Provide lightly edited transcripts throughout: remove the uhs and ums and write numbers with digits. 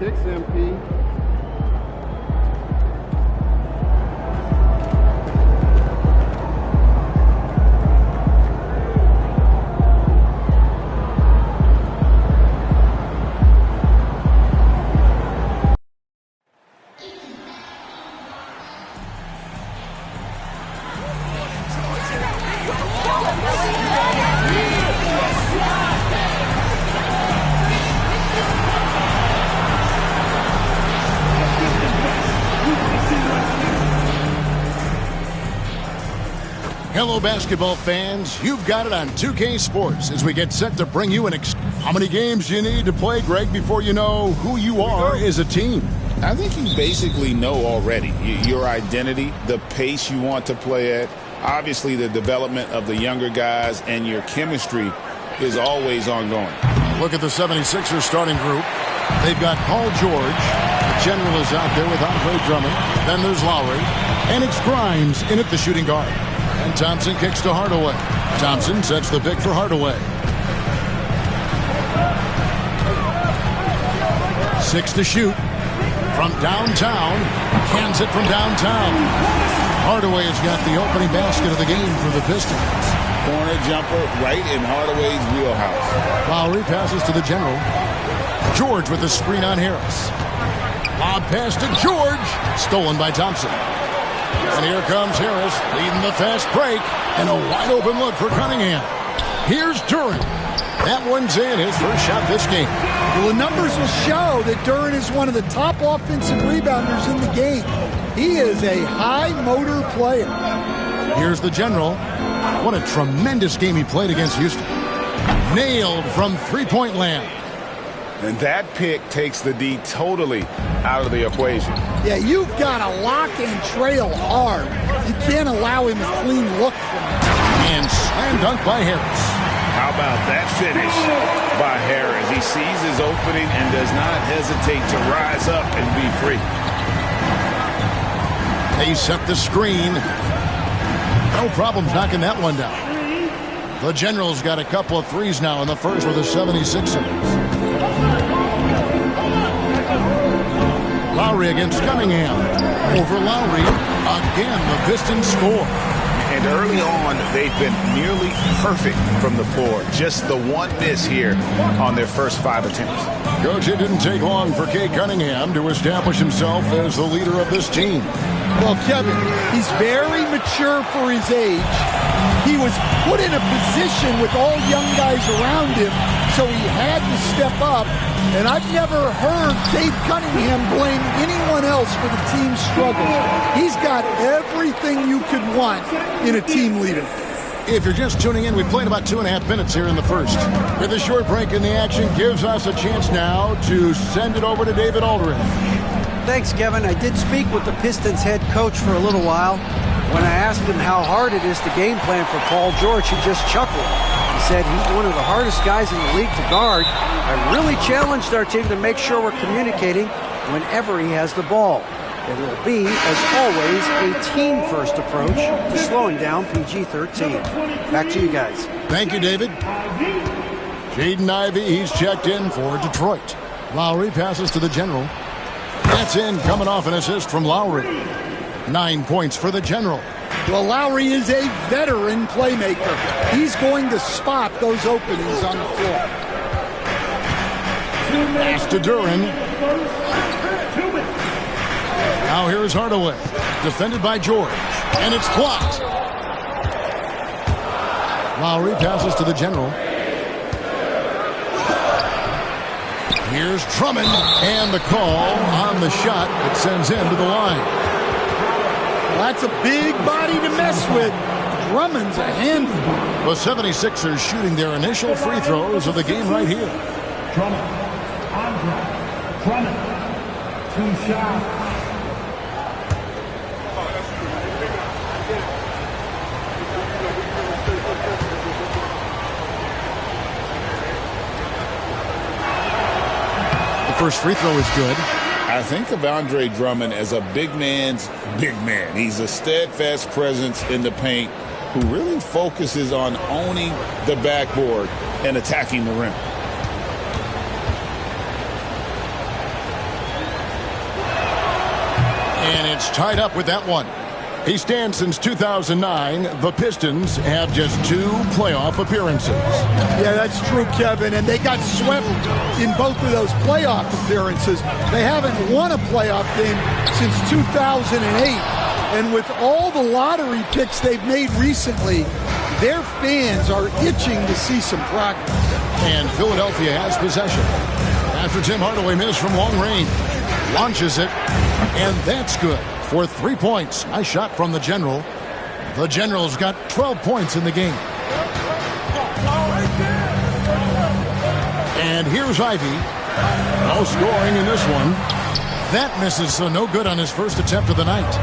Kicks MP. Hello, basketball fans. You've got it on 2K Sports as we get set to bring you How many games do you need to play, Greg, before you know who you are as a team? I think you basically know already your identity, the pace you want to play at, obviously the development of the younger guys, and your chemistry is always ongoing. Look at the 76ers starting group. They've got Paul George. The general is out there with Andre Drummond. Then there's Lowry. And it's Grimes in at the shooting guard. And Thompson kicks to Hardaway. Thompson sets the pick for Hardaway. 6 to shoot. From downtown. Cans it from downtown. Hardaway has got the opening basket of the game for the Pistons. Corner jumper right in Hardaway's wheelhouse. Lowry passes to the general. George with the screen on Harris. Lob pass to George. Stolen by Thompson. And here comes Harris leading the fast break. And a wide open look for Cunningham. Here's Duran. That one's in, his first shot this game. Well, the numbers will show that Duran is one of the top offensive rebounders in the game. He is a high-motor player. Here's the general. What a tremendous game he played against Houston. Nailed from three-point land. And that pick takes the D totally out of the equation. Yeah, you've got to lock and trail hard. You can't allow him a clean look from it. And slam dunk by Harris. How about that finish by Harris? He sees his opening and does not hesitate to rise up and be free. They set the screen. No problems knocking that one down. The General's got a couple of threes now in the first with the 76ers. Lowry against Cunningham. Over Lowry. Again, the Pistons score. And early on, they've been nearly perfect from the floor. Just the one miss here on their first 5 attempts. Coach, it didn't take long for Cade Cunningham to establish himself as the leader of this team. Well, Kevin, he's very mature for his age. He was put in a position with all young guys around him, so he had to step up. And I've never heard Cade Cunningham blame anyone else for the team's struggles. He's got everything you could want in a team leader. If you're just tuning in, we played about 2.5 minutes here in the first. With a short break in the action, gives us a chance now to send it over to David Aldridge. Thanks, Kevin. I did speak with the Pistons head coach for a little while. When I asked him how hard it is to game plan for Paul George, he just chuckled. He said he's one of the hardest guys in the league to guard. I really challenged our team to make sure we're communicating whenever he has the ball. It will be, as always, a team-first approach to slowing down PG-13. Back to you guys. Thank you, David. Jaden Ivey, he's checked in for Detroit. Lowry passes to the General. That's in, coming off an assist from Lowry. 9 points for the General. Well, Lowry is a veteran playmaker. He's going to spot those openings on the floor. Pass to Duran. Now here's Hardaway. Defended by George. And it's blocked. Lowry passes to the General. Here's Drummond. And the call on the shot that sends him to the line. Well, that's a big body to mess with. Drummond's a handful. The 76ers shooting their initial free throws of the game right here. Drummond. Andre. Drummond. 2 shots. First free throw is good. I think of Andre Drummond as a big man's big man. He's a steadfast presence in the paint who really focuses on owning the backboard and attacking the rim. And it's tied up with that one. He stands since 2009. The Pistons have just 2 playoff appearances. Yeah, that's true, Kevin. And they got swept in both of those playoff appearances. They haven't won a playoff game since 2008. And with all the lottery picks they've made recently, their fans are itching to see some progress. And Philadelphia has possession. After Tim Hardaway missed from long range, launches it, and that's good for 3 points. Nice shot from the General. The General's got 12 points in the game. And here's Ivy. No scoring in this one. That misses, so no good on his first attempt of the night.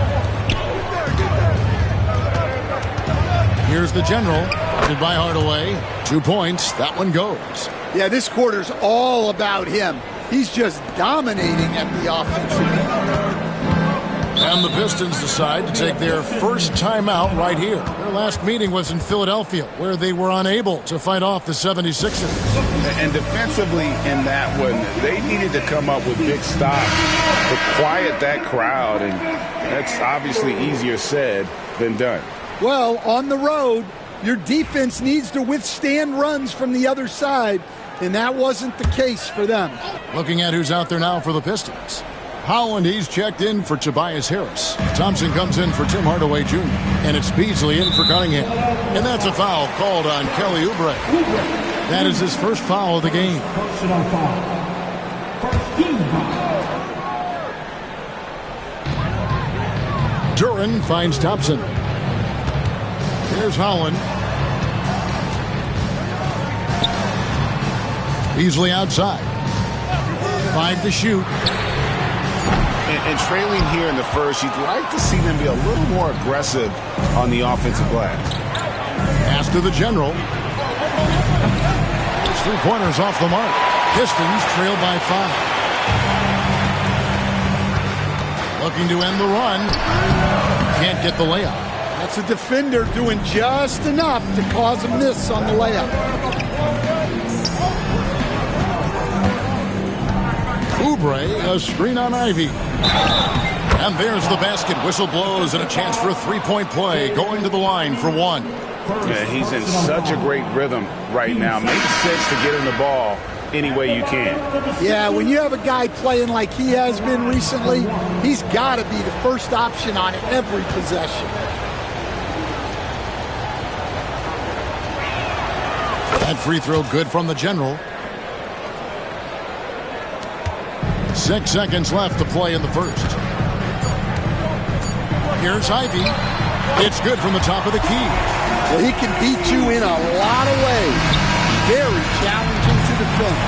Here's the General. Guarded by Hardaway. 2 points. That one goes. Yeah, this quarter's all about him. He's just dominating at the offensive end. And the Pistons decide to take their first timeout right here. Their last meeting was in Philadelphia, where they were unable to fight off the 76ers. And defensively in that one, they needed to come up with big stops to quiet that crowd, and that's obviously easier said than done. Well, on the road, your defense needs to withstand runs from the other side, and that wasn't the case for them. Looking at who's out there now for the Pistons. Holland, he's checked in for Tobias Harris. Thompson comes in for Tim Hardaway Jr. And it's Beasley in for Cunningham. And that's a foul called on Kelly Oubre. That is his first foul of the game. Personal foul. First team foul. Duran finds Thompson. Here's Holland. Beasley outside. 5 to shoot. And trailing here in the first, you'd like to see them be a little more aggressive on the offensive glass. Pass to the General. 3-pointers off the mark. Pistons trail by 5. Looking to end the run. Can't get the layup. That's a defender doing just enough to cause a miss on the layup. Oubre, a screen on Ivy. And there's the basket. Whistle blows and a chance for a 3-point play. Going to the line for 1. Yeah, he's in such a great rhythm right now. Makes sense to get him the ball any way you can. Yeah, when you have a guy playing like he has been recently, he's got to be the first option on every possession. That free throw good from the General. 6 seconds left to play in the first. Here's Ivy. It's good from the top of the key. Well, he can beat you in a lot of ways. Very challenging to defend.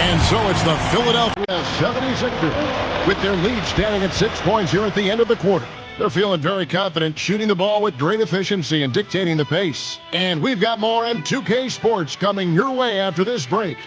And so it's the Philadelphia 76ers with their lead standing at 6 points here at the end of the quarter. They're feeling very confident, shooting the ball with great efficiency and dictating the pace. And we've got more M2K Sports coming your way after this break.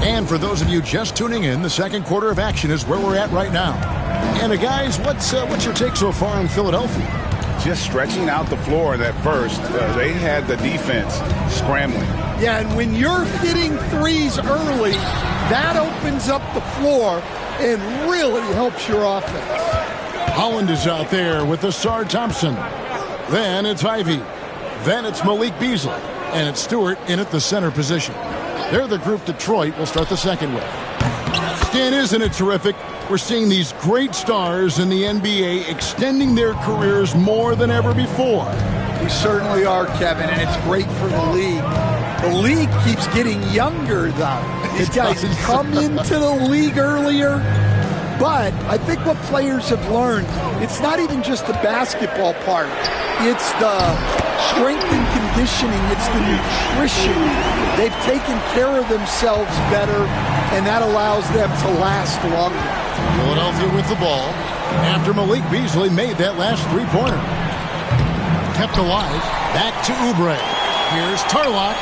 And for those of you just tuning in, the second quarter of action is where we're at right now. And guys, what's your take so far on Philadelphia? Just stretching out the floor in that first. They had the defense scrambling. Yeah, and when you're hitting threes early, that opens up the floor and really helps your offense. Holland is out there with Asar Thompson. Then it's Ivy. Then it's Malik Beasley. And it's Stewart in at the center position. They're the group Detroit will start the second with. Stan, isn't it terrific? We're seeing these great stars in the NBA extending their careers more than ever before. We certainly are, Kevin, and it's great for the league. The league keeps getting younger, though. These guys come into the league earlier. But I think what players have learned, it's not even just the basketball part. It's the strength and conditioning. It's the nutrition. They've taken care of themselves better, and that allows them to last longer. Philadelphia with the ball after Malik Beasley made that last three-pointer. Kept alive. Back to Oubre. Here's Tarlock.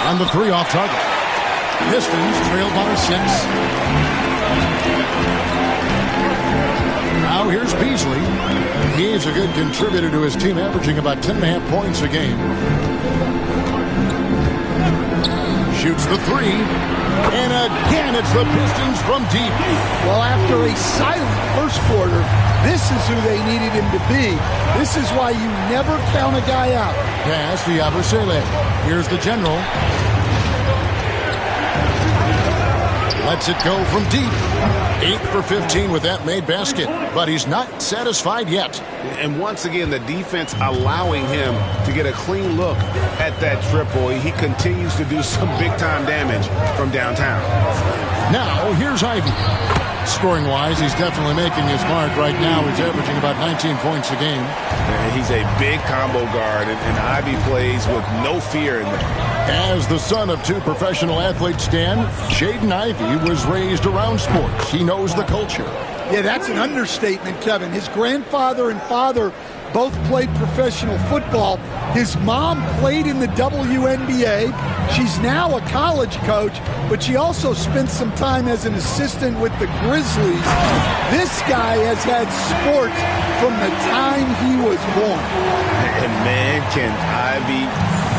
On the 3 off target. Pistons trail by 6. Now here's Beasley. He's a good contributor to his team, averaging about 10.5 points a game. Shoots the 3. And again, it's the Pistons from deep. Well, after a silent first quarter, this is who they needed him to be. This is why you never count a guy out. Pass to Yabusele. Here's the general. Lets it go from deep. 8 for 15 with that made basket. But he's not satisfied yet. And once again, the defense allowing him to get a clean look at that triple. He continues to do some big-time damage from downtown. Now, here's Ivy. Scoring-wise, he's definitely making his mark right now. He's averaging about 19 points a game. And he's a big combo guard, and Ivy plays with no fear in there. As the son of 2 professional athletes, Stan, Jaden Ivey was raised around sports. He knows the culture. Yeah, that's an understatement, Kevin. His grandfather and father both played professional football. His mom played in the WNBA. She's now a college coach, but she also spent some time as an assistant with the Grizzlies. This guy has had sports from the time he was born. And man, can Ivy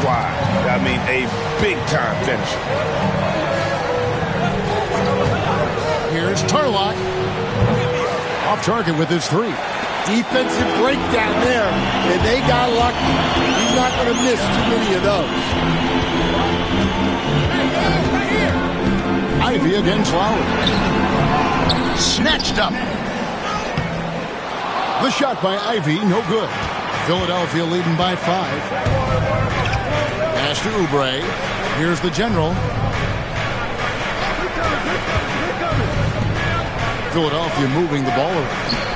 fly. I mean, a big-time finisher. Here's Tarlock. Off target with his 3. Defensive breakdown there, and they got lucky. He's not going to miss too many of those. Ivy against Lowry. Snatched up. The shot by Ivy, no good. Philadelphia leading by 5. Pass to Oubre. Here's the general. Philadelphia moving the ball around.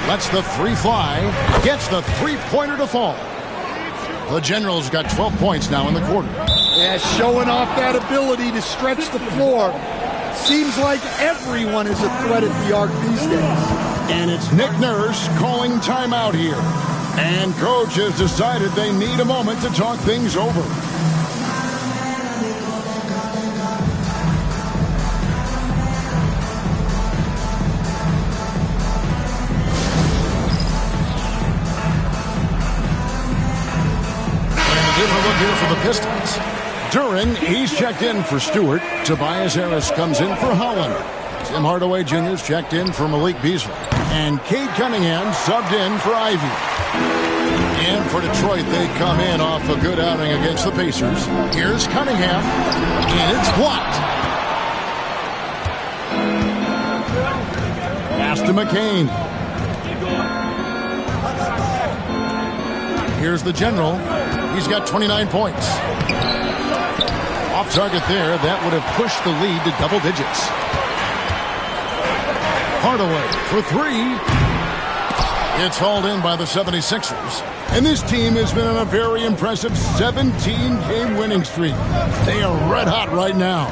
Lets the 3 fly. Gets the 3-pointer to fall. The General's got 12 points now in the quarter. Yeah, showing off that ability to stretch the floor. Seems like everyone is a threat at the arc these days. And it's Nick Nurse calling timeout here. And coach has decided they need a moment to talk things over. Give a look here for the Pistons. Duran, he's checked in for Stewart. Tobias Harris comes in for Holland. Tim Hardaway Jr.'s checked in for Malik Beasley. And Cade Cunningham subbed in for Ivy. And for Detroit, they come in off a good outing against the Pacers. Here's Cunningham. And it's blocked. Pass to McCain. Here's the general. He's got 29 points. Off target there. That would have pushed the lead to double digits. Hardaway for 3. It's hauled in by the 76ers. And this team has been on a very impressive 17-game winning streak. They are red hot right now.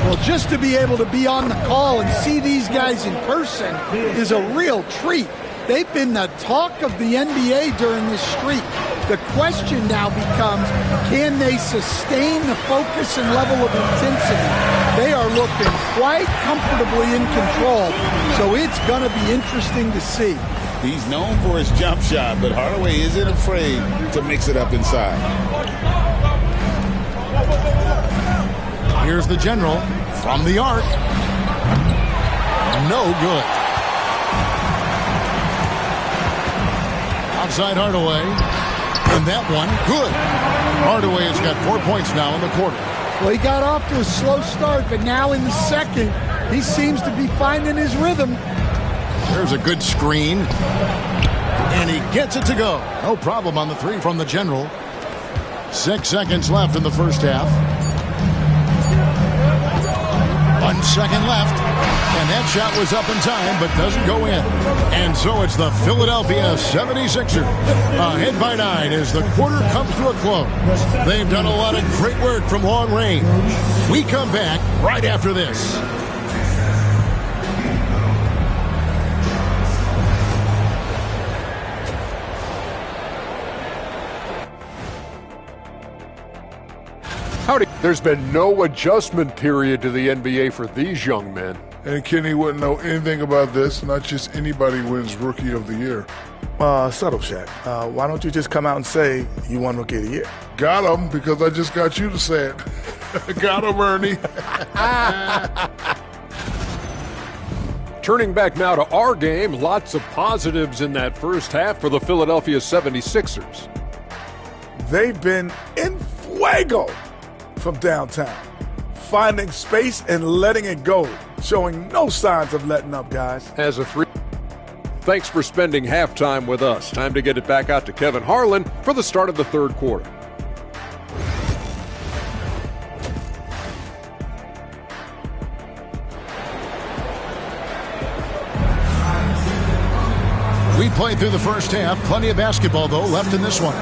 Well, just to be able to be on the call and see these guys in person is a real treat. They've been the talk of the NBA during this streak. The question now becomes, can they sustain the focus and level of intensity? They are looking quite comfortably in control, so it's going to be interesting to see. He's known for his jump shot, but Hardaway isn't afraid to mix it up inside. Here's the general from the arc. No good. Outside Hardaway. And that one, good. Hardaway has got 4 points now in the quarter. Well, he got off to a slow start, but now in the second, he seems to be finding his rhythm. There's a good screen. And he gets it to go. No problem on the 3 from the general. 6 seconds left in the first half. 1 second left. And that shot was up in time, but doesn't go in. And so it's the Philadelphia 76ers ahead by 9 as the quarter comes to a close. They've done a lot of great work from long range. We come back right after this. There's been no adjustment period to the NBA for these young men. And Kenny wouldn't know anything about this. Not just anybody wins Rookie of the Year. Subtle, Shaq. Why don't you just come out and say you won Rookie of the Year? Got him, because I just got you to say it. Got him, Ernie. Turning back now to our game, lots of positives in that first half for the Philadelphia 76ers. They've been in fuego from downtown, finding space and letting it go, showing no signs of letting up, guys. As a three. Thanks for spending halftime with us. Time to get it back out to Kevin Harlan for the start of the third quarter. We played through the first half. Plenty of basketball, though, left in this one.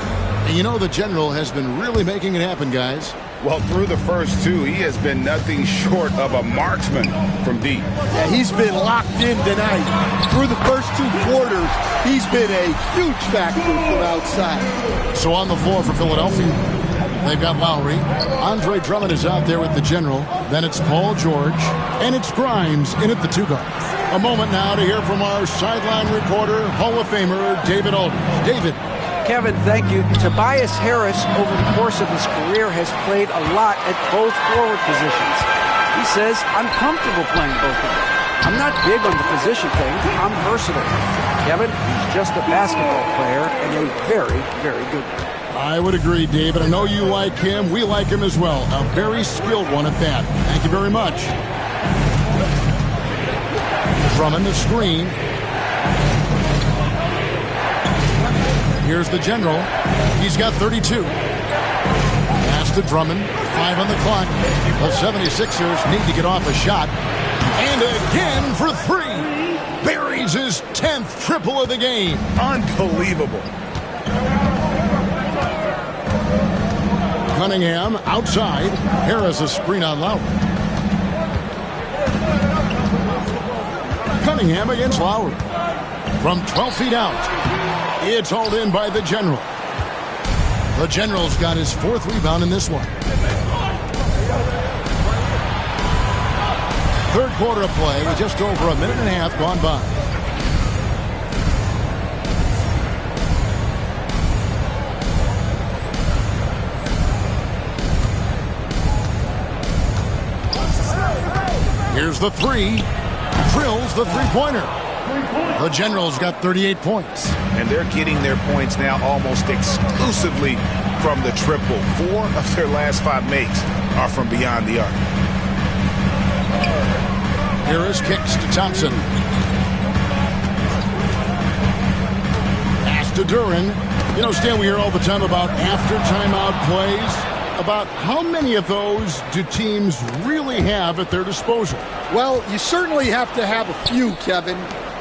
And you know the General has been really making it happen, guys. Well, through the first two, he has been nothing short of a marksman from deep. Yeah, he's been locked in tonight. Through the first two quarters, he's been a huge factor from outside. So on the floor for Philadelphia, they've got Lowry. Andre Drummond is out there with the General. Then it's Paul George. And it's Grimes in at the two guard. A moment now to hear from our sideline reporter, Hall of Famer David Aldridge. David. Kevin, thank you. Tobias Harris, over the course of his career, has played a lot at both forward positions. He says, I'm comfortable playing both of them. I'm not big on the position thing. I'm versatile. Kevin, he's just a basketball player and a very, very good one. I would agree, David. I know you like him. We like him as well. A very skilled one at that. Thank you very much. Drummond the screen. Here's the General. He's got 32. Pass to Drummond. 5 on the clock. The 76ers need to get off a shot. And again for 3. Buries his 10th triple of the game. Unbelievable. Cunningham outside. Harris a screen on Lowry. Cunningham against Lowry. From 12 feet out. It's hauled in by the General. The General's got his 4th rebound in this one. Third quarter of play, with just over a minute and a half gone by. Here's the 3. Drills the three-pointer. The General's got 38 points. And they're getting their points now almost exclusively from the triple. 4 of their last 5 makes are from beyond the arc. Harris kicks to Thompson. Pass to Duran. You know, Stan, we hear all the time about after timeout plays. About how many of those do teams really have at their disposal? Well, you certainly have to have a few, Kevin.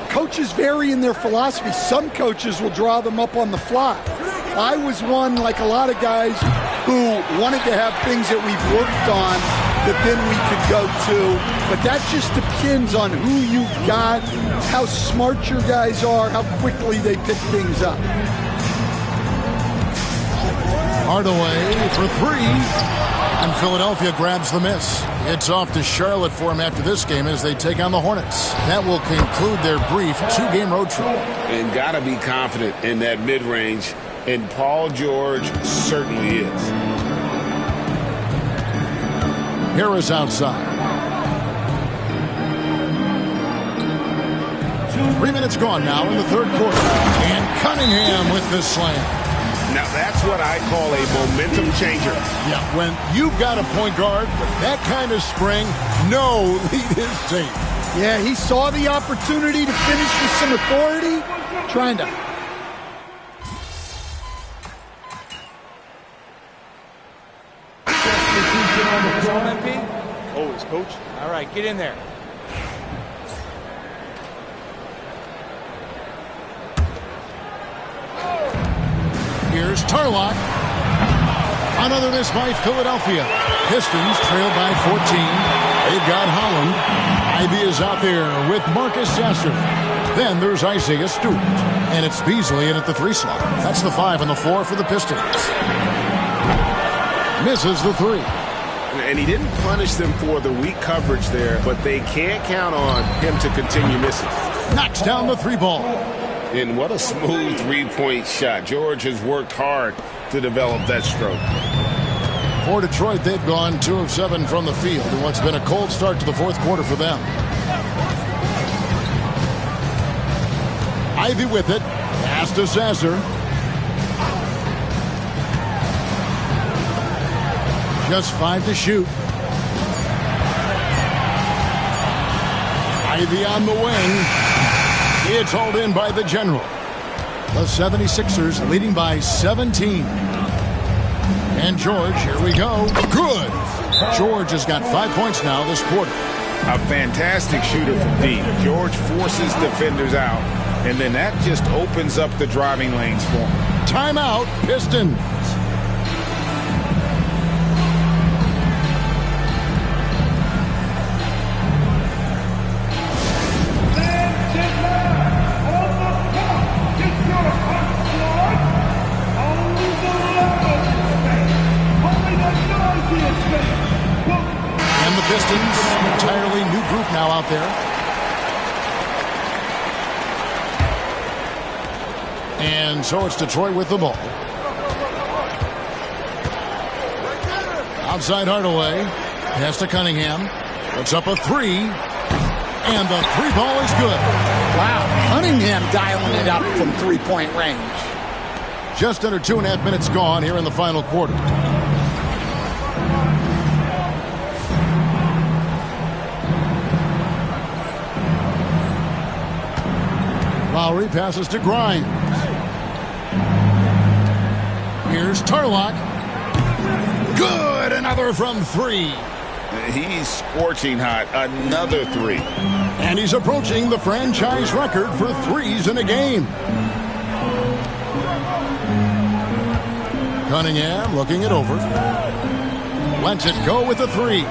Coaches vary in their philosophy. Some coaches will draw them up on the fly. I was one, like a lot of guys, who wanted to have things that we've worked on that then we could go to. But that just depends on who you've got, how smart your guys are, how quickly they pick things up. Hardaway for 3. And Philadelphia grabs the miss. It's off to Charlotte for him after this game as they take on the Hornets. That will conclude their brief 2-game road trip. And got to be confident in that mid-range. And Paul George certainly is. Harris outside. 3 minutes gone now in the third quarter. And Cunningham with the slam. Now that's what I call a momentum changer. Yeah, when you've got a point guard with that kind of spring, no lead is safe. Yeah, he saw the opportunity to finish with some authority, trying to. Always, coach. All right, get in there. Here's Tarlock. Another miss by Philadelphia. Pistons trail by 14. They've got Holland. Ivy is out there with Marcus Sasser. Then there's Isaiah Stewart. And it's Beasley in at the 3 slot. That's the 5 on the floor for the Pistons. Misses the 3. And he didn't punish them for the weak coverage there, but they can't count on him to continue missing. Knocks down the three ball. And what a smooth three-point shot. George has worked hard to develop that stroke. For Detroit, they've gone 2 of 7 from the field in what's been a cold start to the fourth quarter for them. Ivy with it. Pass to Sasser. Just 5 to shoot. Ivy on the wing. It's hauled in by the General. The 76ers leading by 17. And George, here we go. Good. George has got 5 points now this quarter. A fantastic shooter from deep. George forces defenders out, and then that just opens up the driving lanes for him. Timeout, Pistons. Pistons, entirely new group now out there. And so it's Detroit with the ball. Outside Hardaway. Pass to Cunningham. Puts up a 3. And the 3 ball is good. Wow, Cunningham dialing it up from three-point range. Just under 2.5 minutes gone here in the final quarter. Lowry passes to Grimes. Here's Tarlock. Good, another from 3. He's scorching hot. Another 3. And he's approaching the franchise record for threes in a game. Cunningham looking it over. Lets it go with a 3.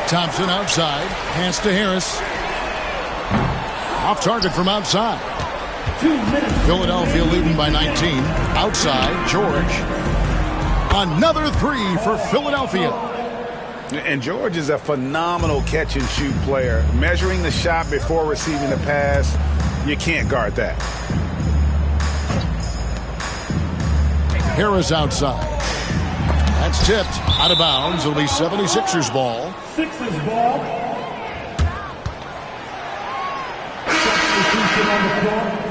Thompson outside. Hands to Harris. Off target from outside. Philadelphia leading by 19. Outside, George. Another 3 for Philadelphia. And George is a phenomenal catch-and-shoot player. Measuring the shot before receiving the pass, you can't guard that. Harris outside. That's tipped. Out of bounds. It'll be 76ers ball. Sixers ball. Substitution on the floor.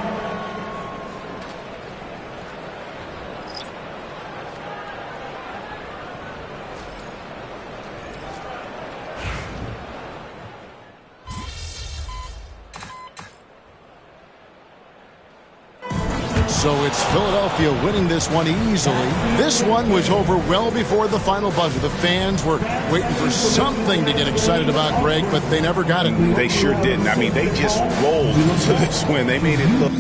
So it's Philadelphia winning this one easily. This one was over well before the final buzzer. The fans were waiting for something to get excited about, Greg, but they never got it. They sure didn't. I mean, they just rolled to this win. They made it look.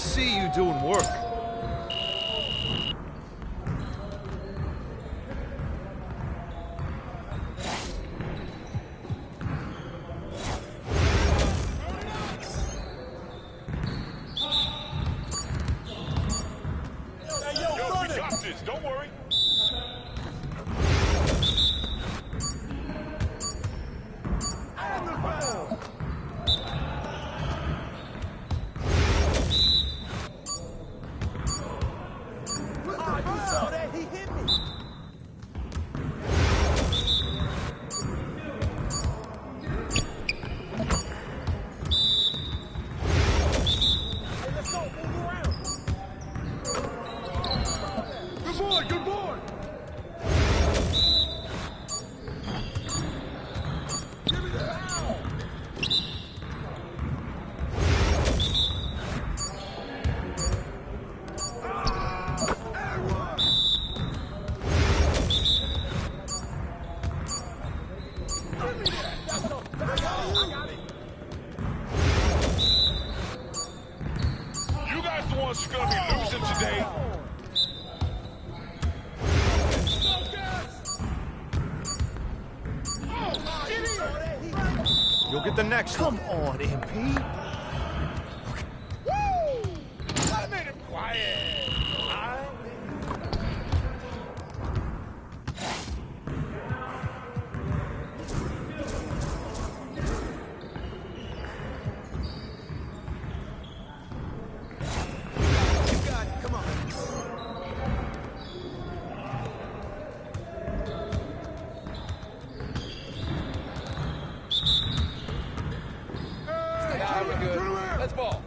see you doing work. Don't worry. You'll get the next one. Come on, MP. Woo! I made it quiet. Let's ball.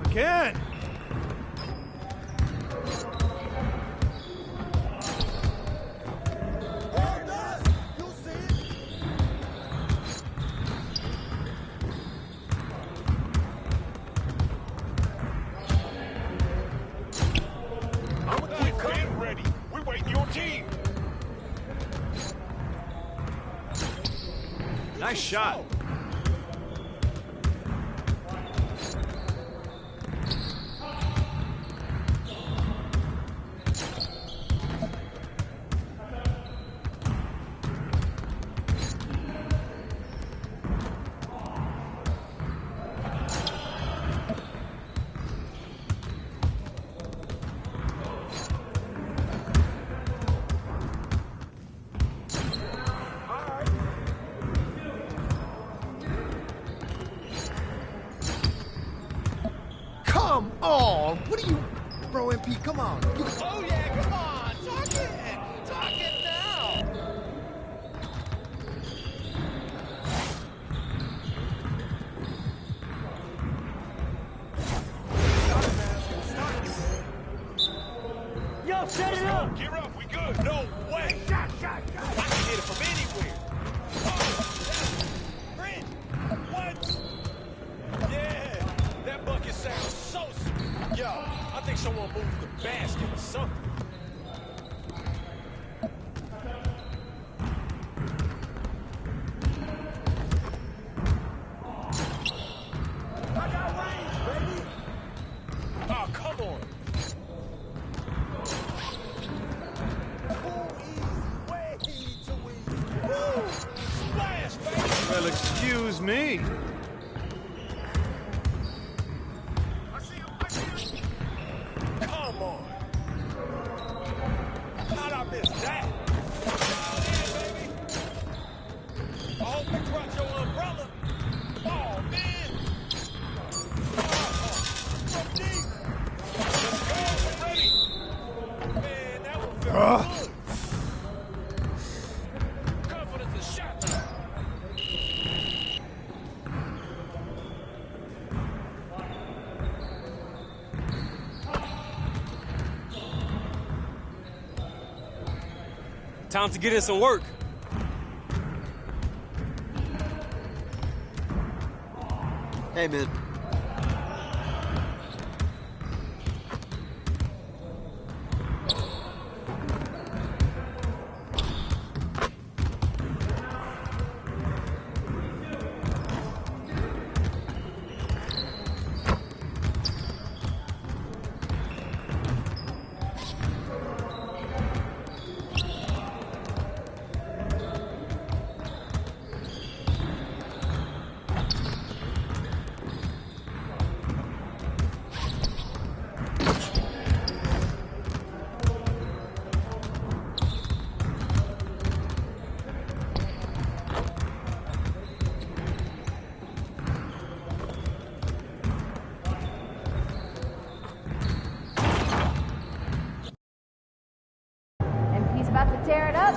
Again! Get ready. We're waiting your team. Nice shot. Come on. What are you, bro, MP? Come on. Oh, yeah, come on. Talk it. Talk it now. Yo, set it up. Gear up. We good. No way. Shot. I can hit it from anywhere. Oh, Brent. What? Yeah. That bucket sounds so sweet. Yo, I think someone moved the basket or something. I got range, baby. Oh, come on. Way too easy. Woo! Splash, baby. Well, excuse me. Come on. How'd I miss that? Yeah, baby. I hope you brought your umbrella. Oh, man. Oh, Time to get in some work. Hey, man. He's about to tear it up.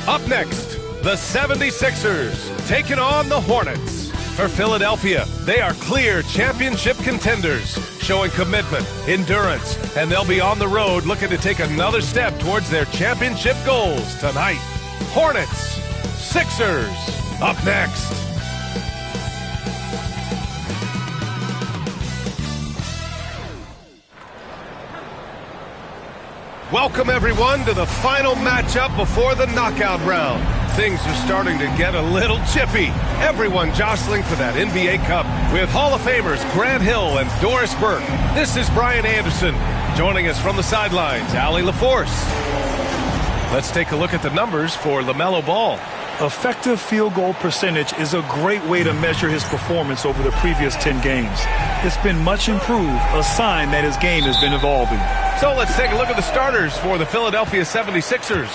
Up next, the 76ers taking on the Hornets. For Philadelphia, they are clear championship contenders, showing commitment, endurance, and they'll be on the road looking to take another step towards their championship goals tonight. Hornets, Sixers, up next. Welcome, everyone, to the final matchup before the knockout round. Things are starting to get a little chippy. Everyone jostling for that NBA Cup with Hall of Famers Grant Hill and Doris Burke. This is Brian Anderson. Joining us from the sidelines, Allie LaForce. Let's take a look at the numbers for LaMelo Ball. Effective field goal percentage is a great way to measure his performance over the previous 10 games. It's been much improved, a sign that his game has been evolving. So let's take a look at the starters for the Philadelphia 76ers.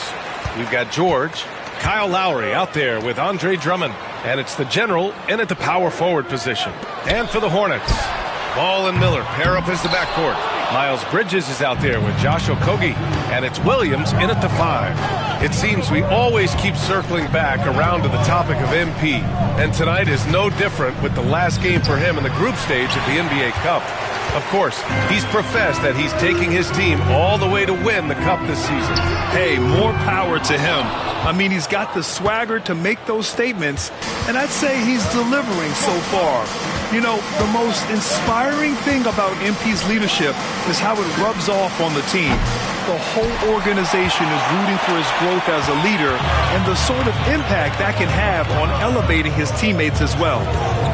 We've got George, Kyle Lowry out there with Andre Drummond, and it's the general in at the power forward position. And for the Hornets, Ball and Miller pair up as the backcourt. Miles Bridges is out there with Josh Okogie, and it's Williams in at the 5. It seems we always keep circling back around to the topic of MP, and tonight is no different with the last game for him in the group stage of the NBA Cup. Of course, he's professed that he's taking his team all the way to win the Cup this season. Hey, more power to him. I mean, he's got the swagger to make those statements, and I'd say he's delivering so far. You know, the most inspiring thing about MP's leadership is how it rubs off on the team. The whole organization is rooting for his growth as a leader and the sort of impact that can have on elevating his teammates as well.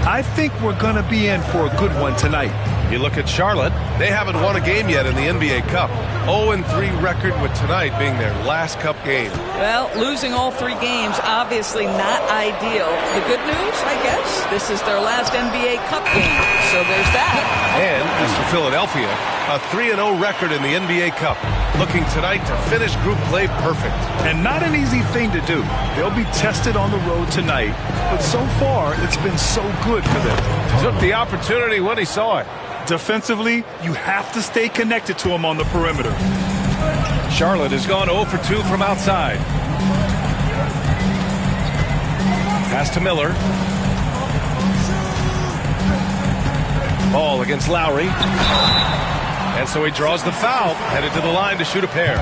I think we're going to be in for a good one tonight. You look at Charlotte, they haven't won a game yet in the NBA Cup. 0-3 record with tonight being their last Cup game. Well, losing all 3 games, obviously not ideal. The good news, I guess, this is their last NBA Cup game, so there's that. And as for Philadelphia, a 3-0 record in the NBA Cup, looking tonight to finish group play perfect. And not an easy thing to do. They'll be tested on the road tonight, but so far it's been so good for them. Took the opportunity when he saw it. Defensively, you have to stay connected to him on the perimeter. Charlotte has gone 0 for 2 from outside. Pass to Miller. Ball against Lowry. And so he draws the foul, headed to the line to shoot a pair.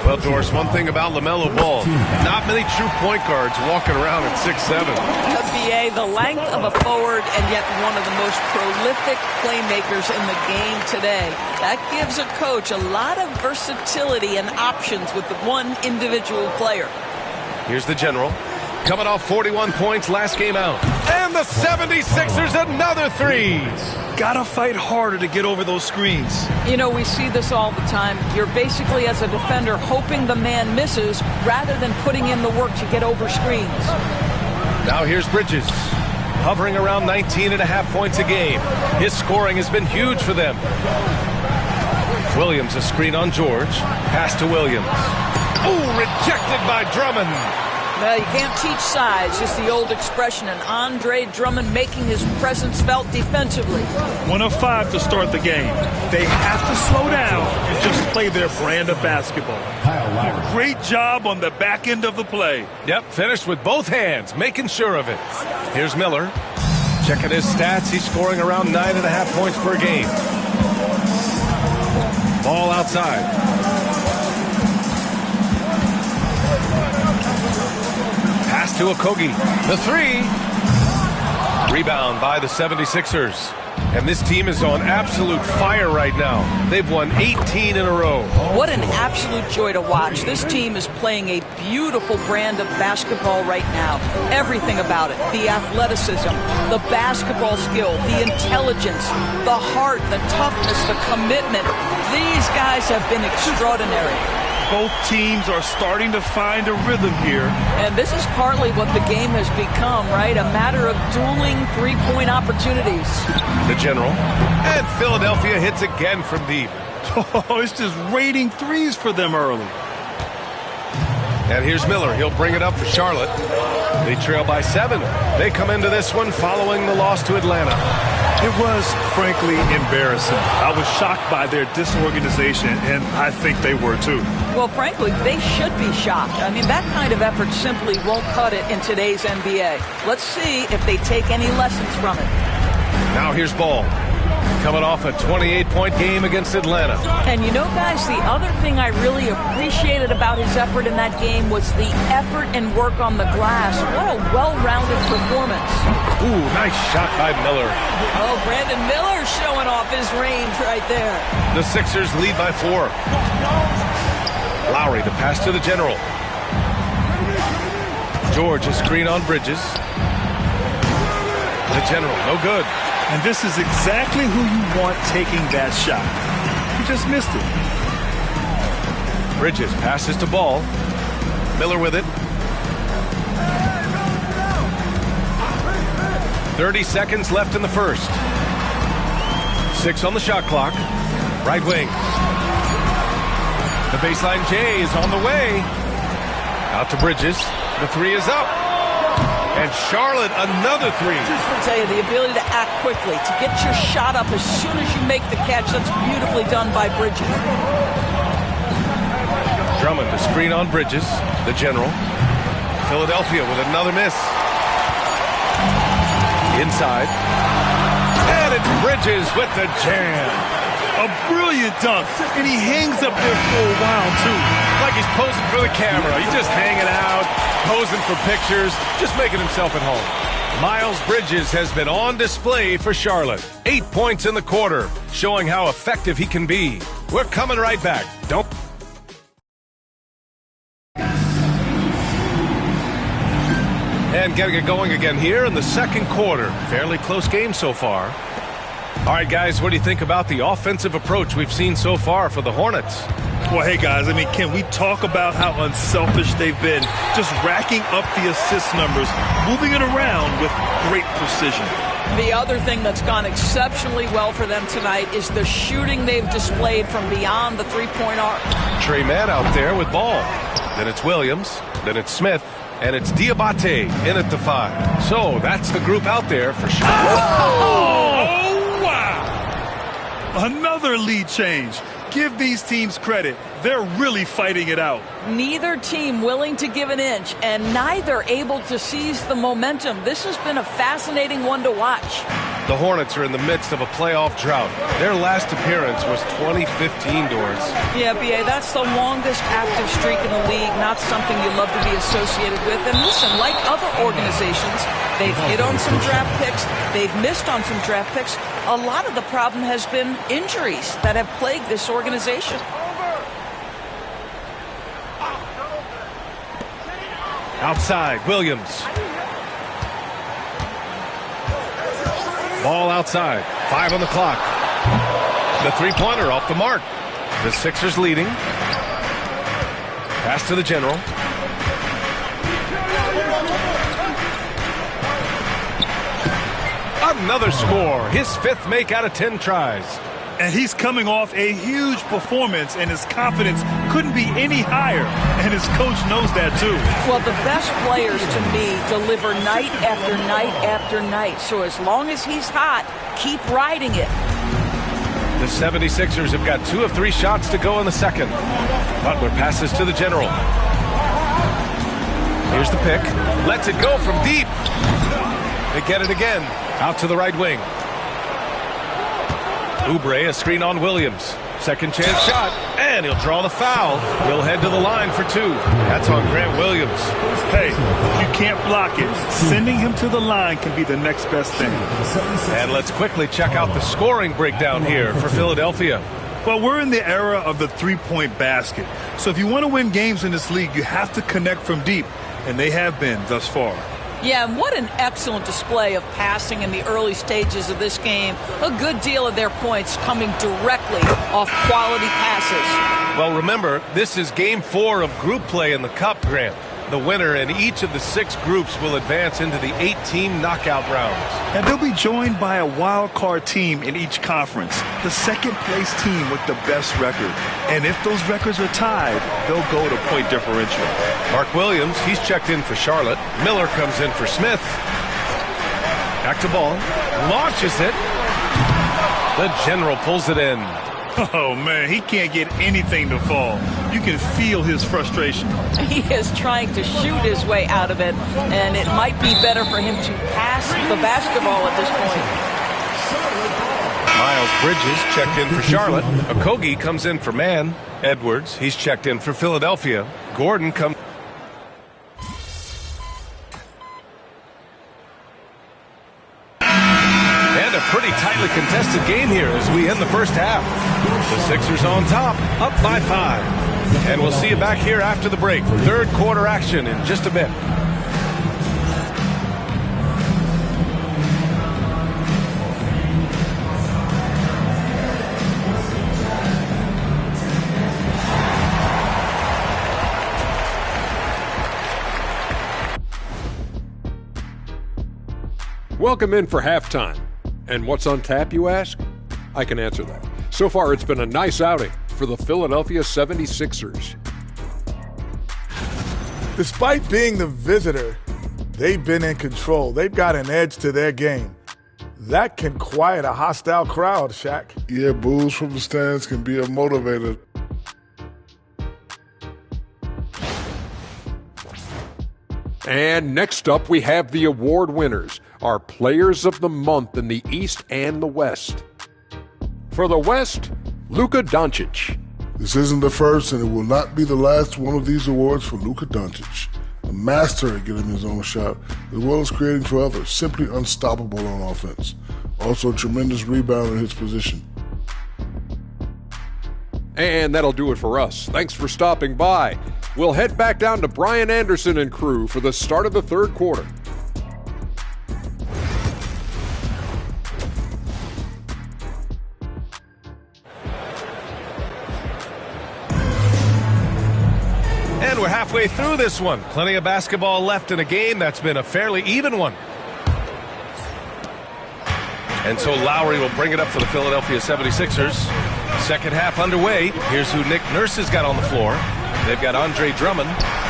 Well, Doris, one thing about LaMelo Ball, not many true point guards walking around at 6'7". NBA, the length of a forward, and yet one of the most prolific playmakers in the game today. That gives a coach a lot of versatility and options with the one individual player. Here's the general. Coming off 41 points last game out. And the 76ers another three. Gotta fight harder to get over those screens. You know, we see this all the time. You're basically, as a defender, hoping the man misses rather than putting in the work to get over screens. Now here's Bridges, hovering around 19.5 points a game. His scoring has been huge for them. Williams, a screen on George. Pass to Williams. Oh, rejected by Drummond. Well, you can't teach size, just the old expression, and Andre Drummond making his presence felt defensively. 1 of 5 to start the game. They have to slow down and just play their brand of basketball. Great job on the back end of the play. Yep, finished with both hands, making sure of it. Here's Miller. Checking his stats, he's scoring around 9.5 points per game. Ball outside. Pass to Okogie. The three. Rebound by the 76ers. And this team is on absolute fire right now. They've won 18 in a row. What an absolute joy to watch. This team is playing a beautiful brand of basketball right now. Everything about it. The athleticism, the basketball skill, the intelligence, the heart, the toughness, the commitment. These guys have been extraordinary. Both teams are starting to find a rhythm here. And this is partly what the game has become, right? A matter of dueling three-point opportunities. The general. And Philadelphia hits again from deep. Oh, it's just raining threes for them early. And here's Miller. He'll bring it up for Charlotte. They trail by 7. They come into this one following the loss to Atlanta. It was, frankly, embarrassing. I was shocked by their disorganization, and I think they were too. Well, frankly, they should be shocked. I mean, that kind of effort simply won't cut it in today's NBA. Let's see if they take any lessons from it. Now here's Ball. Coming off a 28-point game against Atlanta. And you know, guys, the other thing I really appreciated about his effort in that game was the effort and work on the glass. What a well-rounded performance. Ooh, nice shot by Miller. Oh, Brandon Miller showing off his range right there. The Sixers lead by 4. Lowry, the pass to the general. George, a screen on Bridges. The general, no good. And this is exactly who you want taking that shot. He just missed it. Bridges passes to Ball. Miller with it. 30 seconds left in the first. 6 on the shot clock. Right wing. The baseline J is on the way. Out to Bridges. The three is up. And Charlotte, another three. Just to tell you, the ability to act quickly, to get your shot up as soon as you make the catch, that's beautifully done by Bridges. Drummond, the screen on Bridges, the general. Philadelphia with another miss. Inside. And it's Bridges with the jam. A brilliant dunk, and he hangs up there for a while, too. Like he's posing for the camera. He's just hanging out, posing for pictures, just making himself at home. Miles Bridges has been on display for Charlotte. 8 points in the quarter, showing how effective he can be. We're coming right back. Don't. And getting it going again here in the second quarter. Fairly close game so far. All right, guys, what do you think about the offensive approach we've seen so far for the Hornets? Well, hey, guys, I mean, can we talk about how unselfish they've been? Just racking up the assist numbers, moving it around with great precision. The other thing that's gone exceptionally well for them tonight is the shooting they've displayed from beyond the three-point arc. Trey Mann out there with Ball. Then it's Williams. Then it's Smith. And it's Diabate in at the 5. So that's the group out there for sure. Oh, wow! Another lead change. Give these teams credit. They're really fighting it out. Neither team willing to give an inch, and neither able to seize the momentum. This has been a fascinating one to watch. The Hornets are in the midst of a playoff drought. Their last appearance was 2015, Doris. Yeah, B.A., that's the longest active streak in the league, not something you love to be associated with. And listen, like other organizations, they've hit on some draft picks, they've missed on some draft picks. A lot of the problem has been injuries that have plagued this organization. Outside, Williams. Ball outside. 5 on the clock. The three-pointer off the mark. The Sixers leading. Pass to the general. Another score. His 5th make out of 10 tries. And he's coming off a huge performance, and his confidence couldn't be any higher. And his coach knows that, too. Well, the best players, to me, deliver night after night after night. So as long as he's hot, keep riding it. The 76ers have got 2 of 3 shots to go in the second. Butler passes to the general. Here's the pick. Lets it go from deep. They get it again. Out to the right wing. Oubre, a screen on Williams. Second chance shot, and he'll draw the foul. He'll head to the line for 2. That's on Grant Williams. Hey, you can't block it. Sending him to the line can be the next best thing. And let's quickly check out the scoring breakdown here for Philadelphia. Well, we're in the era of the three-point basket. So if you want to win games in this league, you have to connect from deep. And they have been thus far. Yeah, and what an excellent display of passing in the early stages of this game. A good deal of their points coming directly off quality passes. Well, remember, this is Game 4 of group play in the Cup, Grant. The winner in each of the 6 groups will advance into the 8-team knockout rounds. And they'll be joined by a wild card team in each conference, the second-place team with the best record. And if those records are tied, they'll go to point differential. Mark Williams, he's checked in for Charlotte. Miller comes in for Smith. Back to ball. Launches it. The general pulls it in. Oh, man, he can't get anything to fall. You can feel his frustration. He is trying to shoot his way out of it, and it might be better for him to pass the basketball at this point. Miles Bridges checked in for Charlotte. Okogie comes in for Mann. Edwards, he's checked in for Philadelphia. Gordon comes... And a pretty tightly contested game here as we end the first half. The Sixers on top, up by 5. And we'll see you back here after the break. Third quarter action in just a bit. Welcome in for halftime. And what's on tap, you ask? I can answer that. So far, it's been a nice outing for the Philadelphia 76ers. Despite being the visitor, they've been in control. They've got an edge to their game. That can quiet a hostile crowd, Shaq. Yeah, boos from the stands can be a motivator. And next up, we have the award winners, our players of the month in the East and the West. For the West, Luka Doncic. This isn't the first, and it will not be the last one of these awards for Luka Doncic. A master at getting his own shot, as well as creating for others. Simply unstoppable on offense. Also a tremendous rebounder in his position. And that'll do it for us. Thanks for stopping by. We'll head back down to Brian Anderson and crew for the start of the third quarter. And we're halfway through this one. Plenty of basketball left in a game that's been a fairly even one. And so Lowry will bring it up for the Philadelphia 76ers. Second half underway. Here's who Nick Nurse has got on the floor. They've got Andre Drummond,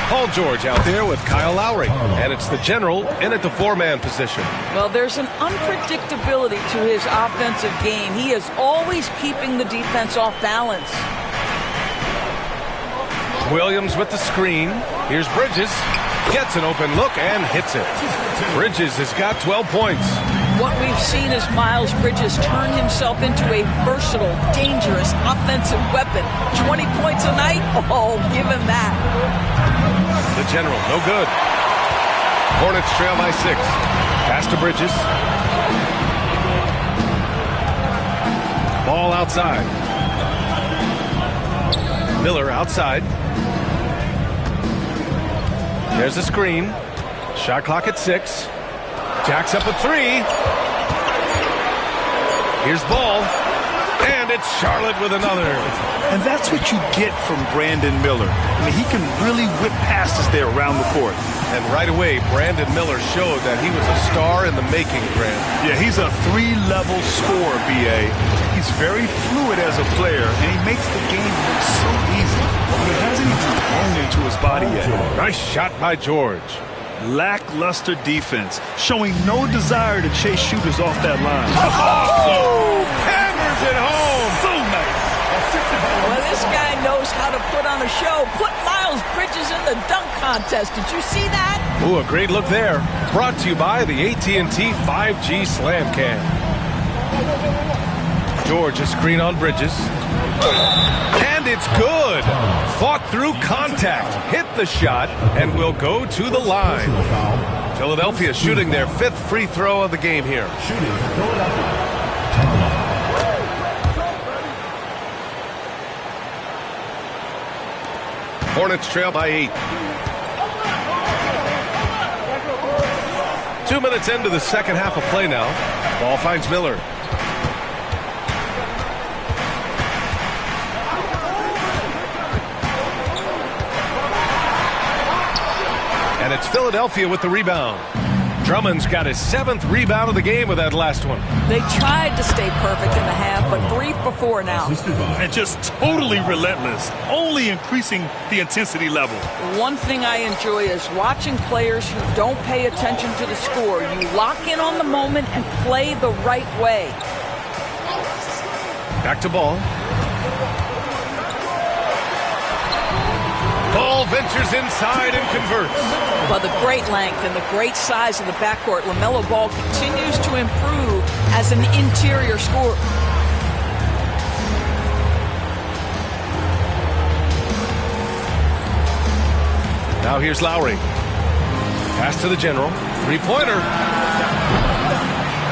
Paul George out there with Kyle Lowry. And it's the general in at the 4-man position. Well, there's an unpredictability to his offensive game. He is always keeping the defense off balance. Williams with the screen. Here's Bridges. Gets an open look and hits it. Bridges has got 12 points. What we've seen is Miles Bridges turn himself into a versatile, dangerous offensive weapon. 20 points a night? Oh, give him that. The general, no good. Hornets trail by 6. Pass to Bridges. Ball outside. Miller outside. There's a screen. Shot clock at 6. Jacks up a 3. Here's Ball. And it's Charlotte with another. And that's what you get from Brandon Miller. I mean, he can really whip passes there around the court. And right away, Brandon Miller showed that he was a star in the making, Grant. Yeah, he's a 3-level scorer, B.A. He's very fluid as a player, and he makes the game look so easy. But he hasn't even grown into his body yet. Nice shot by George. Lackluster defense, showing no desire to chase shooters off that line. Oh! Hammers it home! So nice! Well, this guy knows how to put on a show. Put Miles Bridges in the dunk contest. Did you see that? Ooh, a great look there. Brought to you by the AT&T 5G Slam Cam. George, a screen on Bridges. And it's good. Fought through contact, hit the shot, and will go to the line. Philadelphia shooting their 5th free throw of the game here. Hornets trail by 8. 2 minutes into the second half of play now. Ball finds Miller. And it's Philadelphia with the rebound. Drummond's got his 7th rebound of the game with that last one. They tried to stay perfect in the half, but 3 for 4 now. And just totally relentless, only increasing the intensity level. One thing I enjoy is watching players who don't pay attention to the score. You lock in on the moment and play the right way. Back to Ball. Ball ventures inside and converts. Well, the great length and the great size of the backcourt, LaMelo Ball continues to improve as an interior scorer. Now here's Lowry. Pass to the general. 3-pointer.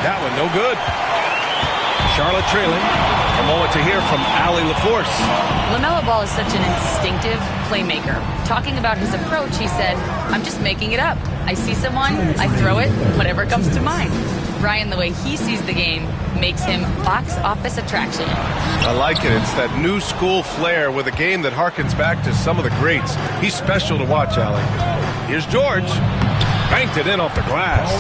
That one no good. Charlotte trailing. A moment to hear from Allie LaForce. LaMelo Ball is such an instinctive playmaker. Talking about his approach, he said, "I'm just making it up. I see someone, I throw it, whatever comes to mind." Ryan, the way he sees the game, makes him box office attraction. I like it. It's that new school flair with a game that harkens back to some of the greats. He's special to watch, Allie. Here's George. Banked it in off the glass.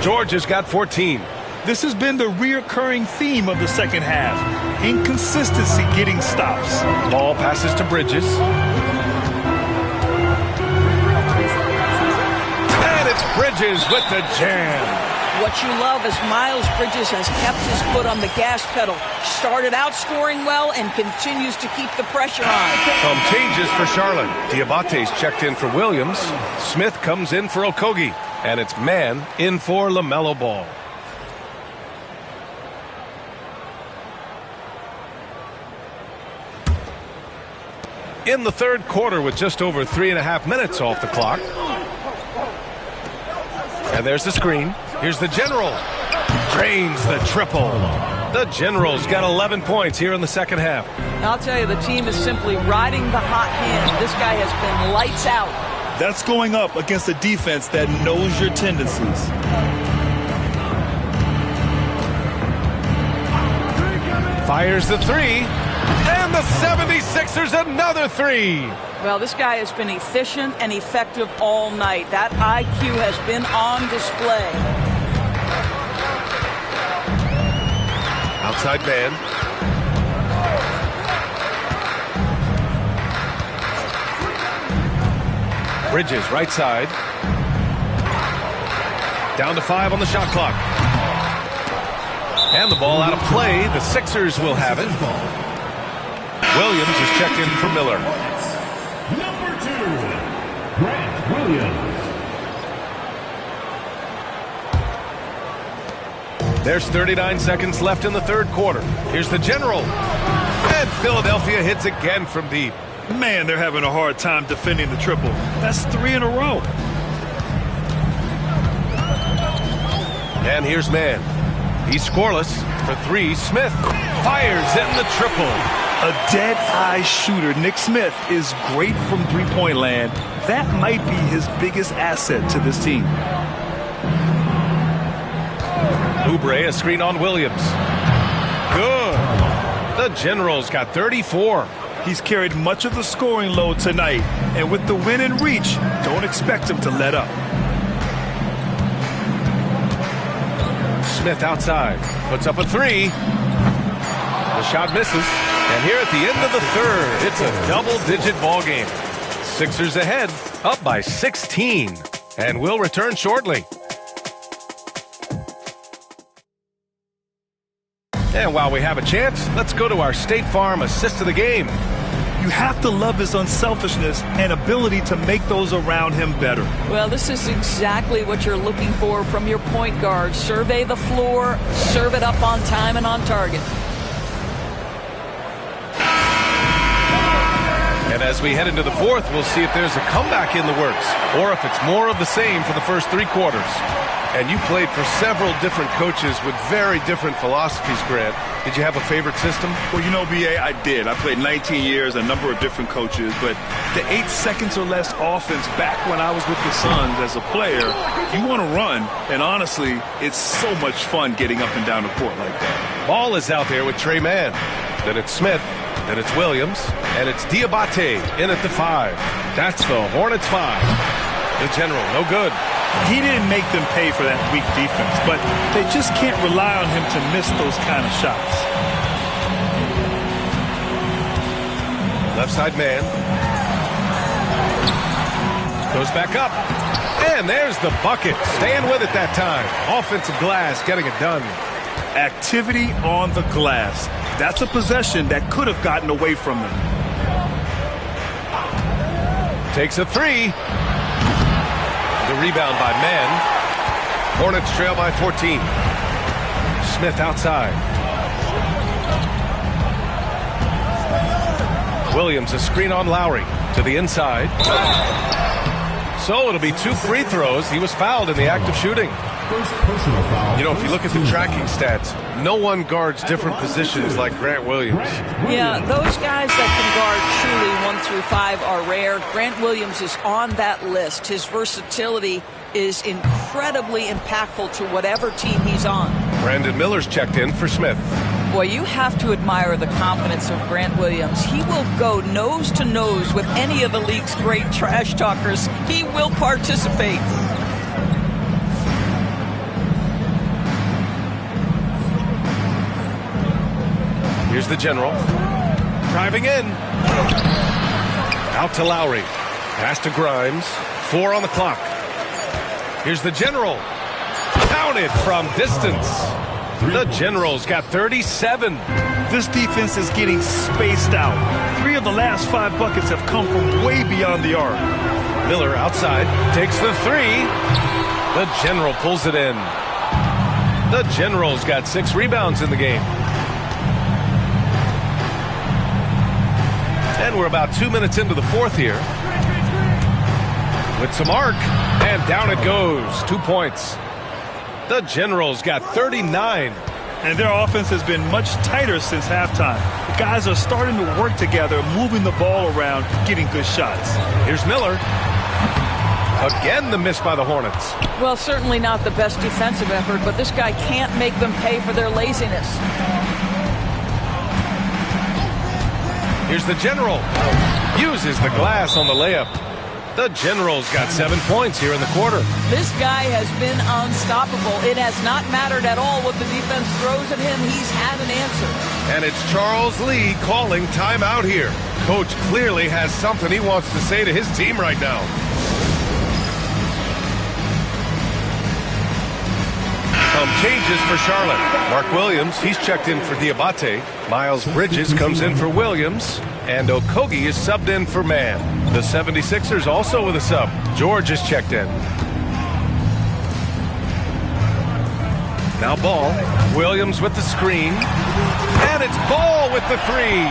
George has got 14. This has been the reoccurring theme of the second half. Inconsistency getting stops. Ball passes to Bridges. And it's Bridges with the jam. What you love is Miles Bridges has kept his foot on the gas pedal. Started out scoring well and continues to keep the pressure on. Some changes for Charlotte. Diabate's checked in for Williams. Smith comes in for Okogie. And it's Mann in for LaMelo Ball. In the third quarter with just over 3.5 minutes off the clock. And there's the screen. Here's the general. Drains the triple. The general's got 11 points here in the second half. I'll tell you, the team is simply riding the hot hand. This guy has been lights out. That's going up against a defense that knows your tendencies. Fires the 3. And the 76ers another 3. Well, this guy has been efficient and effective all night. That IQ has been on display. Outside man. Bridges, right side. Down to 5 on the shot clock. And the ball out of play. The Sixers will have it. Williams is checked in for Miller. Number 2, Grant Williams. There's 39 seconds left in the third quarter. Here's the general. And Philadelphia hits again from deep. Man, they're having a hard time defending the triple. That's 3 in a row. And here's man. He's scoreless. For 3, Smith fires in the triple. A dead-eye shooter. Nick Smith is great from three-point land. That might be his biggest asset to this team. Oubre, a screen on Williams. Good. The General's got 34. He's carried much of the scoring load tonight, and with the win in reach, don't expect him to let up. Smith outside, puts up a 3. The shot misses, and here at the end of the third, it's a double-digit ball game. Sixers ahead, up by 16, and we'll return shortly. And while we have a chance, let's go to our State Farm assist of the game. You have to love his unselfishness and ability to make those around him better. Well, this is exactly what you're looking for from your point guard. Survey the floor, serve it up on time and on target. And as we head into the fourth, we'll see if there's a comeback in the works or if it's more of the same for the first 3 quarters. And you played for several different coaches with very different philosophies, Grant. Did you have a favorite system? Well, you know, B.A., I did. I played 19 years, a number of different coaches, but the 8 seconds or less offense back when I was with the Suns as a player, you want to run, and honestly, it's so much fun getting up and down the court like that. Ball is out there with Trey Mann. Then it's Smith. Then it's Williams. And it's Diabate in at the 5. That's the Hornets 5. The General, no good. He didn't make them pay for that weak defense, but they just can't rely on him to miss those kind of shots. Left side man. Goes back up. And there's the bucket. Staying with it that time. Offensive glass getting it done. Activity on the glass. That's a possession that could have gotten away from them. Takes a 3. The rebound by Mann. Hornets trail by 14. Smith outside. Williams, a screen on Lowry to the inside. So it'll be 2 free throws. He was fouled in the act of shooting. You know, if you look at the tracking stats, no one guards different positions like Grant Williams. Yeah, those guys that can guard truly 1 through 5 are rare. Grant Williams is on that list. His versatility is incredibly impactful to whatever team he's on. Brandon Miller's checked in for Smith. Boy, you have to admire the confidence of Grant Williams. He will go nose to nose with any of the league's great trash talkers. He will participate. Here's the General. Driving in. Out to Lowry. Pass to Grimes. 4 on the clock. Here's the General. Counted from distance. The General's got 37. This defense is getting spaced out. 3 of the last 5 buckets have come from way beyond the arc. Miller outside. Takes the 3. The General pulls it in. The General's got 6 rebounds in the game. And we're about 2 minutes into the fourth here. With some arc, and down it goes. 2 points. The General's got 39. And their offense has been much tighter since halftime. The guys are starting to work together, moving the ball around, getting good shots. Here's Miller. Again, the miss by the Hornets. Well, certainly not the best defensive effort, but this guy can't make them pay for their laziness. Here's the General. Uses the glass on the layup. The General's got 7 points here in the quarter. This guy has been unstoppable. It has not mattered at all what the defense throws at him. He's had an answer. And it's Charles Lee calling timeout here. Coach clearly has something he wants to say to his team right now. Some changes for Charlotte. Mark Williams, he's checked in for Diabate. Miles Bridges comes in for Williams. And Okogie is subbed in for Mann. The 76ers also with a sub. George is checked in. Now Ball. Williams with the screen. And it's Ball with the three.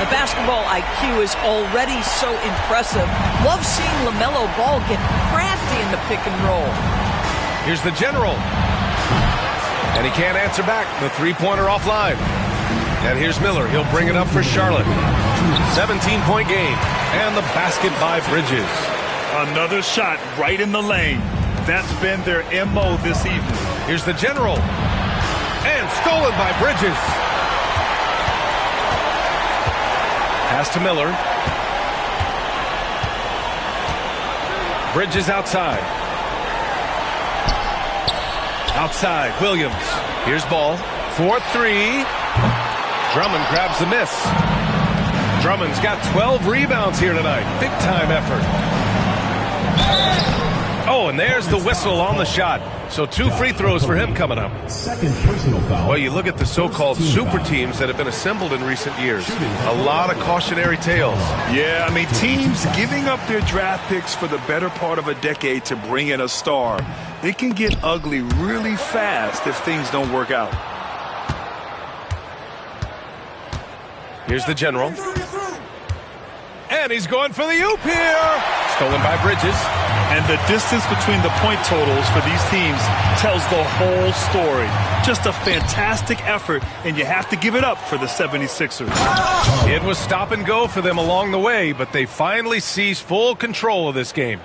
The basketball IQ is already so impressive. Love seeing LaMelo Ball get crafty in the pick and roll. Here's the general. And he can't answer back. The three-pointer offline. And here's Miller. He'll bring it up for Charlotte. 17-point game. And the basket by Bridges. Another shot right in the lane. That's been their MO this evening. Here's the general. And stolen by Bridges. Pass to Miller. Bridges outside. Outside, Williams. Here's Ball. 4-3. Drummond grabs the miss. Drummond's got 12 rebounds here tonight. Big time effort. Oh, and there's the whistle on the shot. So 2 free throws for him coming up. Second personal foul. Well, you look at the so-called super teams that have been assembled in recent years. A lot of cautionary tales. Yeah, I mean, teams giving up their draft picks for the better part of a decade to bring in a star. It can get ugly really fast if things don't work out. Here's the general. And he's going for the oop here. Stolen by Bridges. And the distance between the point totals for these teams tells the whole story. Just a fantastic effort, and you have to give it up for the 76ers. It was stop and go for them along the way, but they finally seized full control of this game.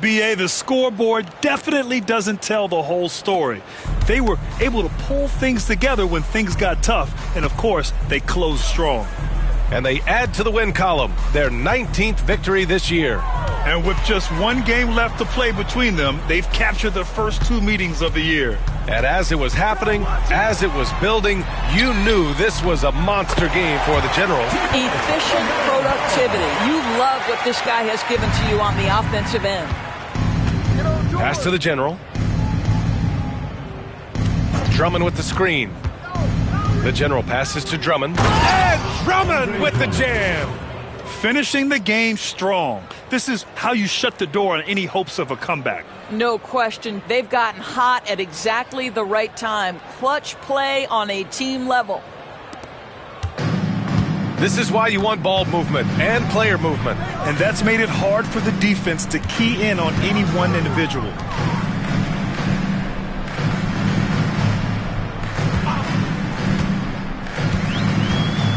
B.A., the scoreboard definitely doesn't tell the whole story. They were able to pull things together when things got tough, and of course, they closed strong. And they add to the win column, their 19th victory this year. And with just one game left to play between them, they've captured the first 2 meetings of the year. And as it was happening, as it was building, you knew this was a monster game for the general. Efficient productivity. You love what this guy has given to you on the offensive end. Pass to the general. Drummond with the screen. The general passes to Drummond. And Drummond with the jam. Finishing the game strong. This is how you shut the door on any hopes of a comeback. No question. They've gotten hot at exactly the right time. Clutch play on a team level. This is why you want ball movement and player movement. And that's made it hard for the defense to key in on any one individual.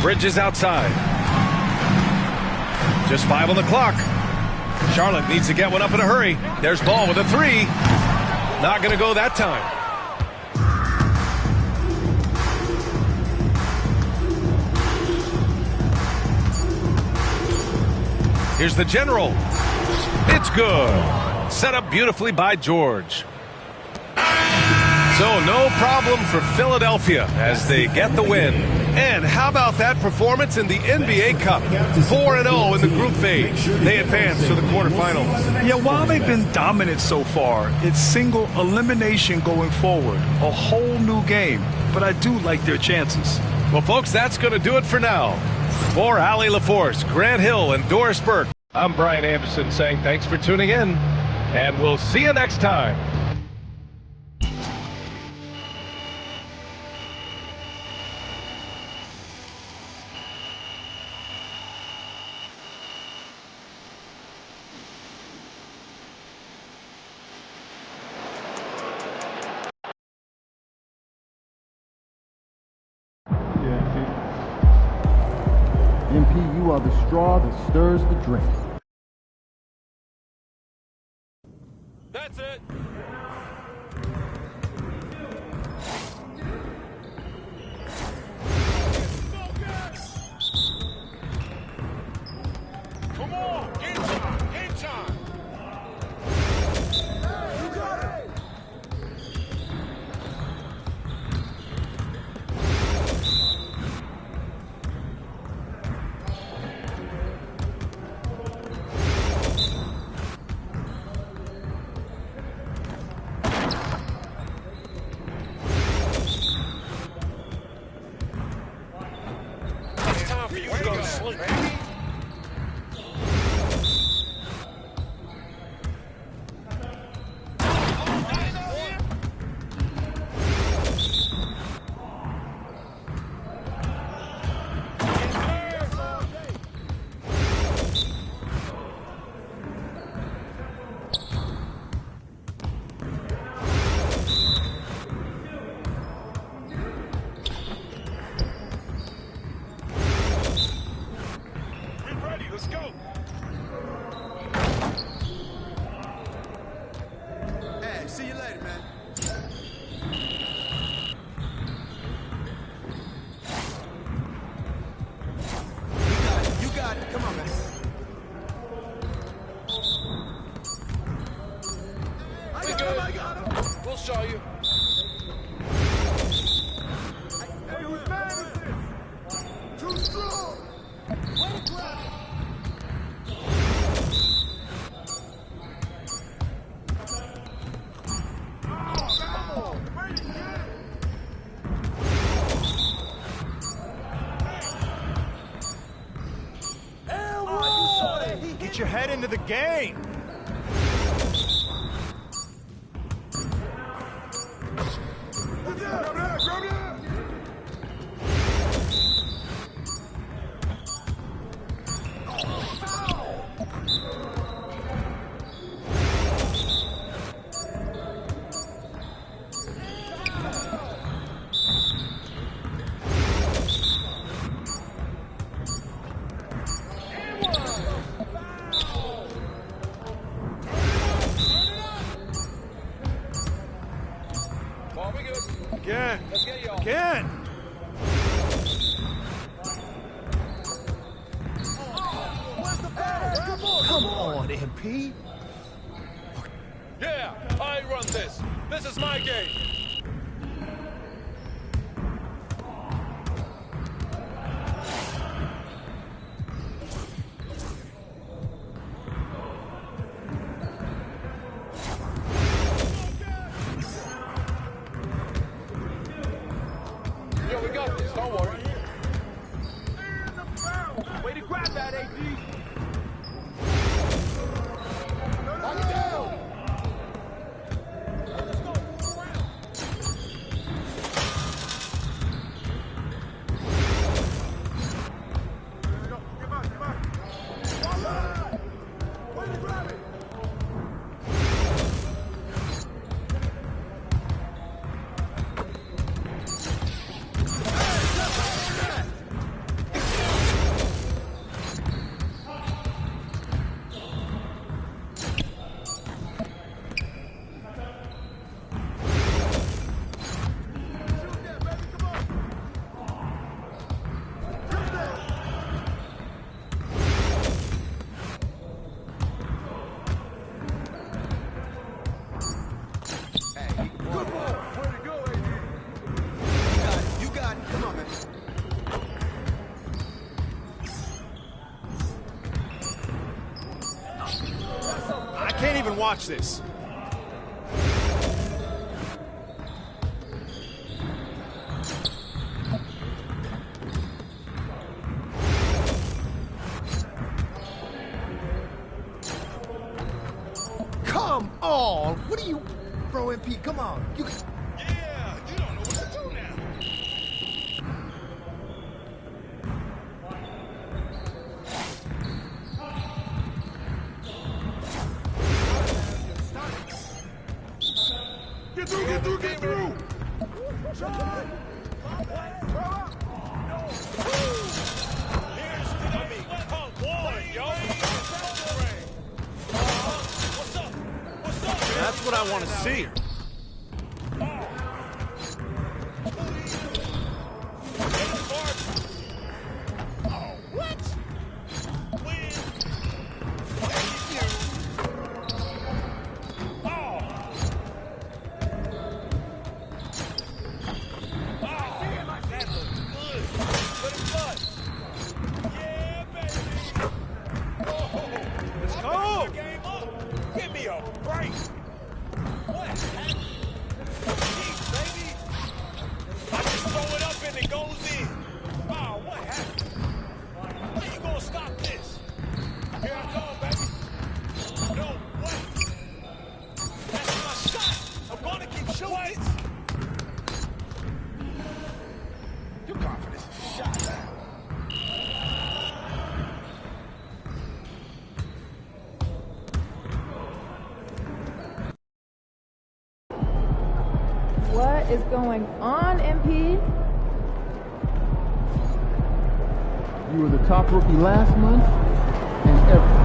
Bridges outside. Just 5 on the clock. Charlotte needs to get one up in a hurry. There's Ball with a three. Not going to go that time. Here's the general. It's good. Set up beautifully by George. So no problem for Philadelphia as they get the win. And how about that performance in the NBA Cup? 4-0 in the group phase. They advance to the quarterfinals. Yeah, while they've been dominant so far, it's single elimination going forward. A whole new game. But I do like their chances. Well, folks, that's going to do it for now. For Allie LaForce, Grant Hill, and Doris Burke, I'm Brian Anderson saying thanks for tuning in. And we'll see you next time. MP, you are the straw that stirs the drink. That's it. Come on, game time, game time. You got it. later, man. You got it. Come on, man. I got him. We'll show you. Hey, whose man is this? Too strong. Way to grab it. Get your head into the game. Again. Let's get y'all. Again. Come on, MP. Yeah, I run this. This is my game. Yo, we got this. Don't worry. Way to grab that, AD. Knock it down. Can't even watch this. Come on. What are you, bro, MP? Come on. You. Yeah, you don't know what to do now. Get through, get through, get through. That's what I want to see. What is going on, MP? You were the top rookie last month and ever.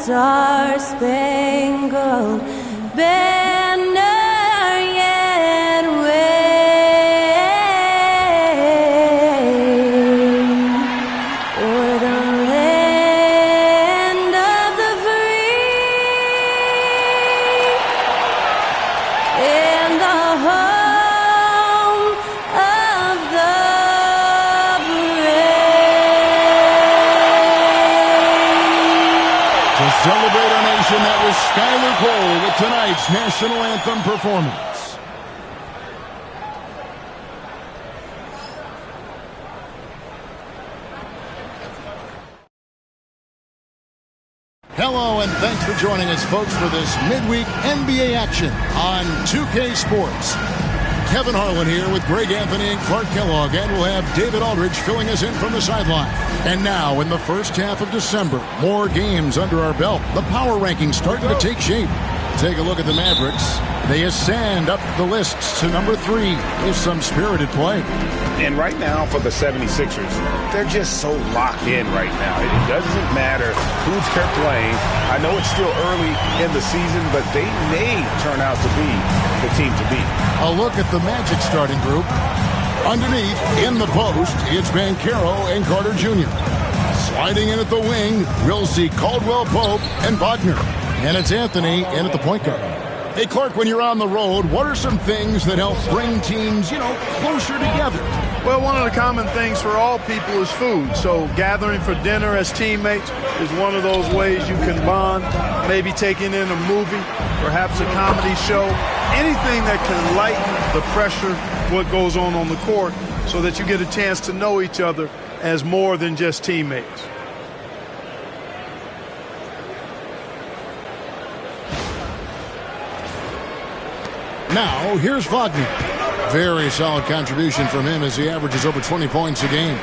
star-spangled banner yet wave o'er the land of the free and the home of the To celebrate our nation, that was Skylar Cole with tonight's national anthem performance. Hello, and thanks for joining us, folks, for this midweek NBA action on 2K Sports. Kevin Harlan here with Greg Anthony and Clark Kellogg, and we'll have David Aldridge filling us in from the sideline. And now, in the first half of December, more games under our belt. The power rankings starting to take shape. Take a look at the Mavericks. They ascend up the lists to number 3 with some spirited play. And right now for the 76ers, they're just so locked in right now. It doesn't matter who they're playing. I know it's still early in the season, but they may turn out to be the team to beat. A look at the Magic starting group. Underneath, in the post, it's Banchero and Carter Jr. Sliding in at the wing, we'll see Caldwell Pope and Wagner. And it's Anthony in at the point guard. Hey, Clark, when you're on the road, what are some things that help bring teams, closer together? Well, one of the common things for all people is food. So gathering for dinner as teammates is one of those ways you can bond. Maybe taking in a movie, perhaps a comedy show, anything that can lighten the pressure, what goes on the court, so that you get a chance to know each other as more than just teammates. Now, here's Wagner. Very solid contribution from him as he averages over 20 points a game.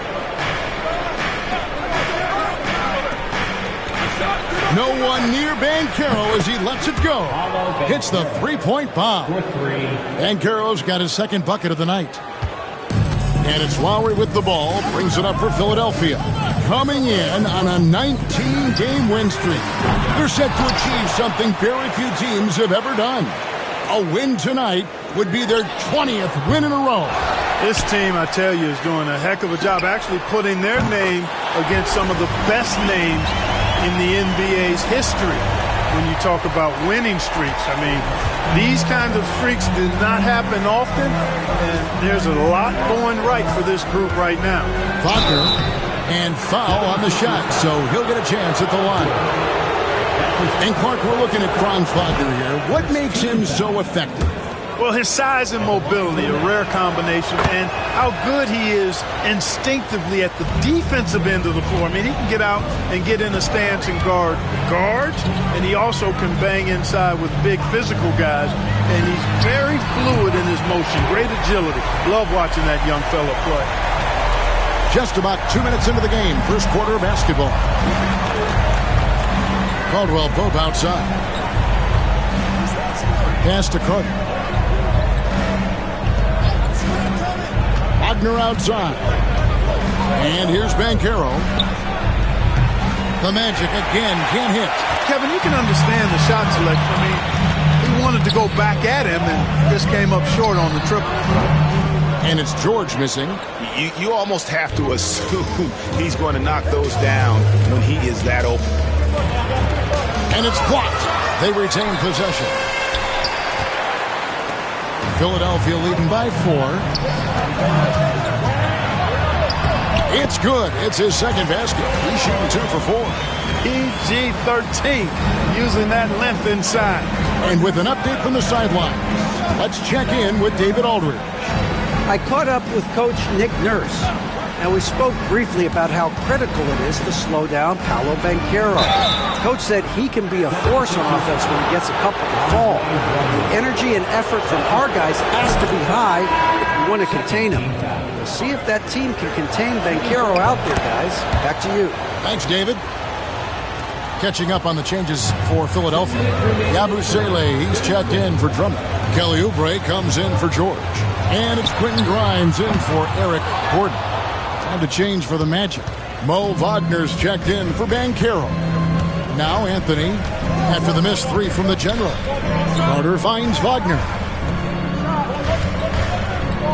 No one near Banchero as he lets it go. Hits the three-point bomb. Banchero's got his second bucket of the night. And it's Lowry with the ball. Brings it up for Philadelphia. Coming in on a 19-game win streak. They're set to achieve something very few teams have ever done. A win tonight would be their 20th win in a row. This team, I tell you, is doing a heck of a job actually putting their name against some of the best names in the NBA's history when you talk about winning streaks. I mean, these kind of streaks do not happen often, and there's a lot going right for this group right now. Wagner and foul on the shot, so he'll get a chance at the line. And Clark, we're looking at Franz Wagner here. What makes him so effective? Well, his size and mobility, a rare combination, and how good he is instinctively at the defensive end of the floor. I mean, he can get out and get in a stance and guard guards, and he also can bang inside with big physical guys, and he's very fluid in his motion, great agility. Love watching that young fella play. Just about 2 minutes into the game, first quarter of basketball. Caldwell Pope outside. Pass to Carter. Wagner outside. And here's Banchero. The Magic again can't hit. Kevin, you can understand the shot selection. I mean, he wanted to go back at him and just came up short on the triple. And it's George missing. You almost have to assume he's going to knock those down when he is that open. And it's blocked. They retain possession. Philadelphia leading by 4. It's good. It's his second basket. He's shooting 2 for 4. PG-13, using that length inside. And with an update from the sidelines, let's check in with David Aldridge. I caught up with Coach Nick Nurse, and we spoke briefly about how critical it is to slow down Paolo Banchero. Coach said he can be a force on offense when he gets a couple to fall. The energy and effort from our guys has to be high if we want to contain him. We'll see if that team can contain Banchero out there, guys. Back to you. Thanks, David. Catching up on the changes for Philadelphia. Yabusele, he's checked in for Drummond. Kelly Oubre comes in for George. And it's Quentin Grimes in for Eric Gordon. Time to change for the Magic. Mo Wagner's checked in for Banchero. Now Anthony, after the missed three from the general. Carter finds Wagner.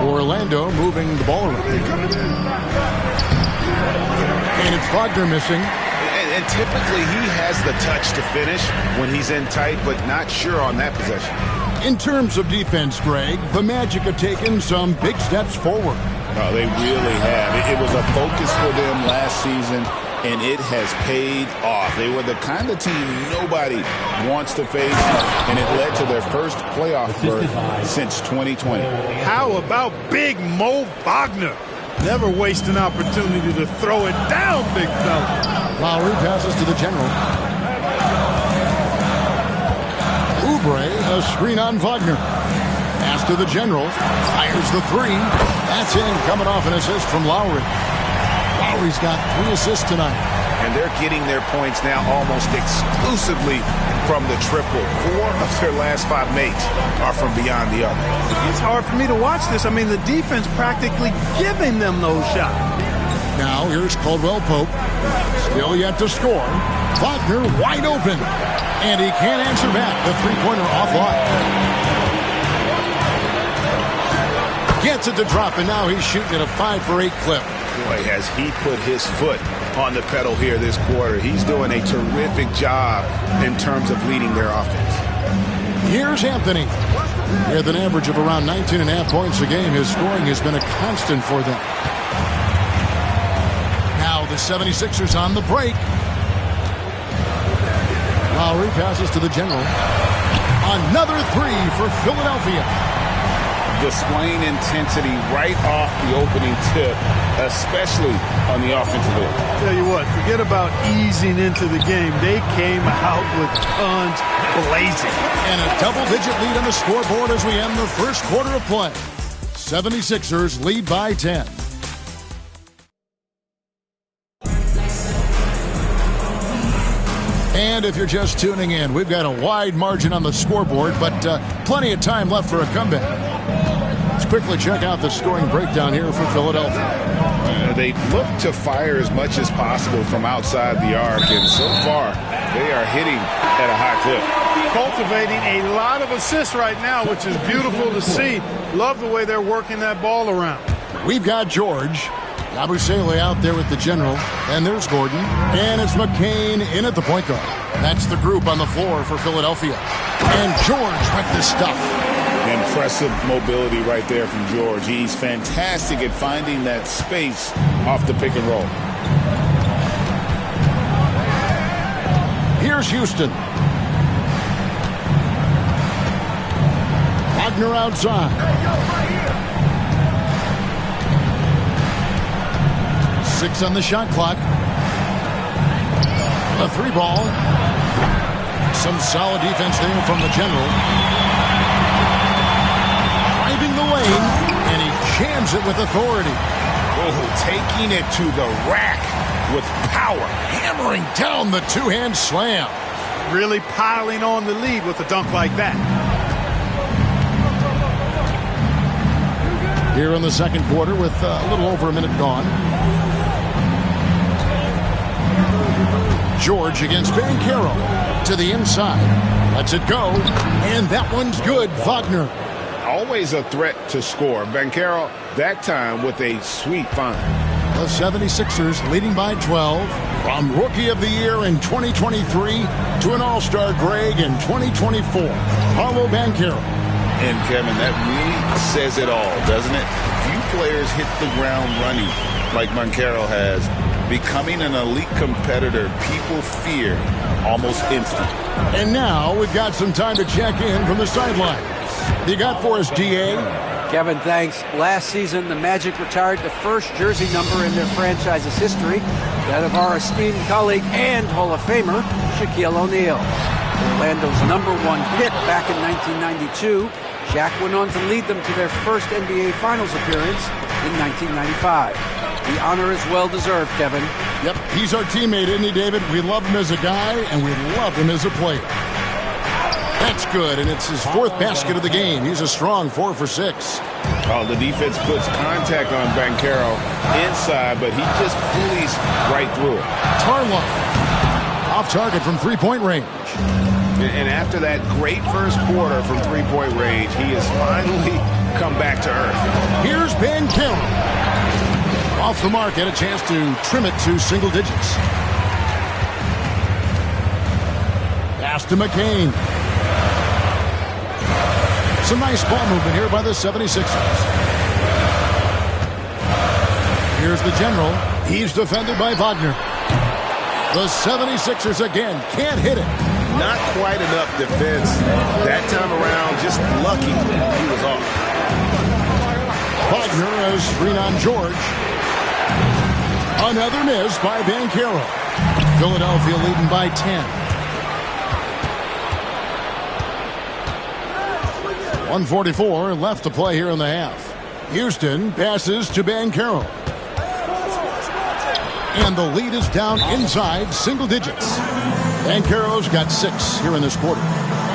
Orlando moving the ball around. And it's Wagner missing. And typically he has the touch to finish when he's in tight, but not sure on that possession. In terms of defense, Greg, the Magic have taken some big steps forward. Oh, they really have. It was a focus for them last season, and it has paid off. They were the kind of team nobody wants to face, and it led to their first playoff berth since 2020. How about Big Mo Wagner? Never waste an opportunity to throw it down, big fella. Lowry passes to the general. Oubre, a screen on Wagner. Pass to the general. Fires the three. That's in, coming off an assist from Lowry. Lowry's got 3 assists tonight. And they're getting their points now almost exclusively from the triple. 4 of their last 5 makes are from beyond the arc. It's hard for me to watch this. I mean, the defense practically giving them those shots. Now here's Caldwell Pope. Still yet to score. Wagner wide open. And he can't answer back. The three-pointer offline. Gets it to drop, and now he's shooting at a 5 for 8 clip. Boy, has he put his foot on the pedal here this quarter. He's doing a terrific job in terms of leading their offense. Here's Anthony. With an average of around 19.5 points a game, his scoring has been a constant for them. Now the 76ers on the break. Lowry passes to the general. Another 3 for Philadelphia. Displaying intensity right off the opening tip, especially on the offensive end. Tell you what, forget about easing into the game. They came out with tons blazing. And a double-digit lead on the scoreboard as we end the first quarter of play. 76ers lead by 10. And if you're just tuning in, we've got a wide margin on the scoreboard, but plenty of time left for a comeback. Let's quickly check out the scoring breakdown here for Philadelphia. They look to fire as much as possible from outside the arc, and so far, they are hitting at a high clip. Cultivating a lot of assists right now, which is beautiful to see. Love the way they're working that ball around. We've got George. Yabusele out there with the general. And there's Gordon. And it's McCain in at the point guard. That's the group on the floor for Philadelphia. And George with the stuff. Impressive mobility right there from George. He's fantastic at finding that space off the pick and roll. Here's Houston. Wagner outside. 6 on the shot clock. A 3 ball. Some solid defense there from the general. Driving the lane, and he jams it with authority. Oh, taking it to the rack with power. Hammering down the two-hand slam. Really piling on the lead with a dunk like that. Here in the second quarter with a little over a minute gone. George against Banchero to the inside. Lets it go, and that one's good. Wagner. Always a threat to score. Banchero, that time with a sweet find. The 76ers leading by 12. From Rookie of the Year in 2023 to an All-Star Greg in 2024. Paolo Banchero. And Kevin, that really says it all, doesn't it? Few players hit the ground running like Banchero has. Becoming an elite competitor, people fear almost instant. And now we've got some time to check in from the sidelines. You got for us, DA? Kevin, thanks. Last season, the Magic retired the first jersey number in their franchise's history, that of our esteemed colleague and Hall of Famer, Shaquille O'Neal. Orlando's #1 pick back in 1992, Shaq went on to lead them to their first NBA Finals appearance in 1995. The honor is well-deserved, Kevin. Yep, he's our teammate, isn't he, David? We love him as a guy, and we love him as a player. That's good, and it's his 4th basket of the game. He's a strong 4 for 6. Oh, the defense puts contact on Banchero inside, but he just pulleys right through it. Tarlow Off target from three-point range. And after that great first quarter from three-point range, he has finally come back to earth. Here's Banchero. Off the mark, had a chance to trim it to single digits. Pass to McCain. Some nice ball movement here by the 76ers. Here's the general. He's defended by Wagner. The 76ers again can't hit it. Not quite enough defense that time around. Just lucky he was off. Wagner a screen on George. Another miss by Banchero. Philadelphia leading by 10. 1:44 left to play here in the half. Houston passes to Banchero. And the lead is down inside single digits. Banchero's got 6 here in this quarter.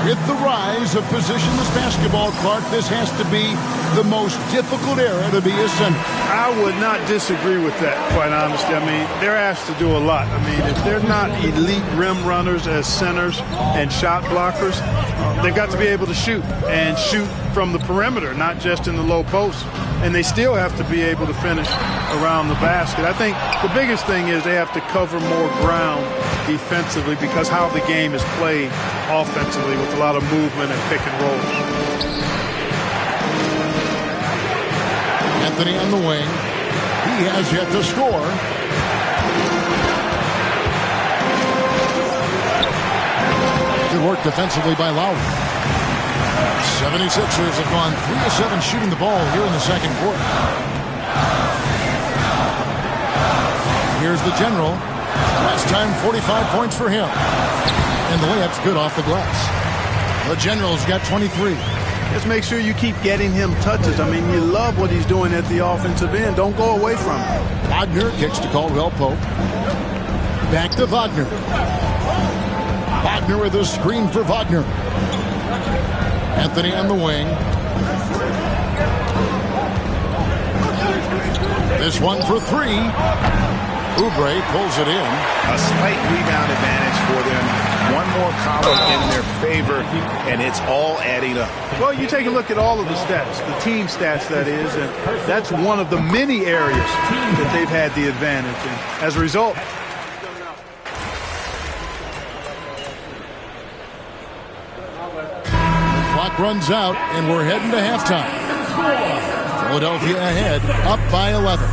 With the rise of positionless basketball, Clark, this has to be the most difficult era to be a center. I would not disagree with that, quite honestly. I mean, they're asked to do a lot. I mean, if they're not elite rim runners as centers and shot blockers, they've got to be able to shoot and shoot from the perimeter, not just in the low post. And they still have to be able to finish around the basket. I think the biggest thing is they have to cover more ground defensively because how the game is played offensively with a lot of movement and pick and roll. Anthony on the wing. He has yet to score. Good work defensively by Lowry. 76ers have gone 3 of 7 shooting the ball here in the second quarter. Here's the general. Last time 45 points for him. And the layup's good off the glass. The general's got 23. Just make sure you keep getting him touches. I mean, you love what he's doing at the offensive end. Don't go away from him. Wagner kicks to Caldwell Pope. Back to Wagner. Wagner with a screen for Wagner. Anthony on the wing. This one for 3. Oubre pulls it in. A slight rebound advantage for them. One more column in their favor, and it's all adding up. Well, you take a look at all of the stats, the team stats, that is, and that's one of the many areas that they've had the advantage. And as a result, clock runs out, and we're heading to halftime. Philadelphia ahead, up by 11.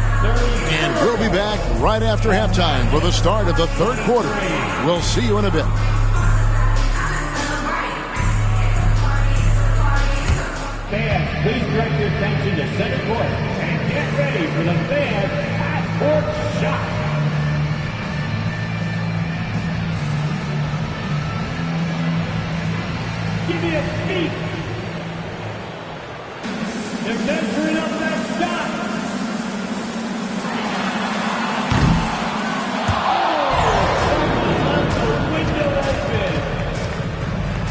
And we'll be back right after halftime for the start of the third quarter. We'll see you in a bit. Fans, please direct your attention to center court and get ready for the fan half-court shot. Give me a beat. They're measuring up that shot. Oh, window open.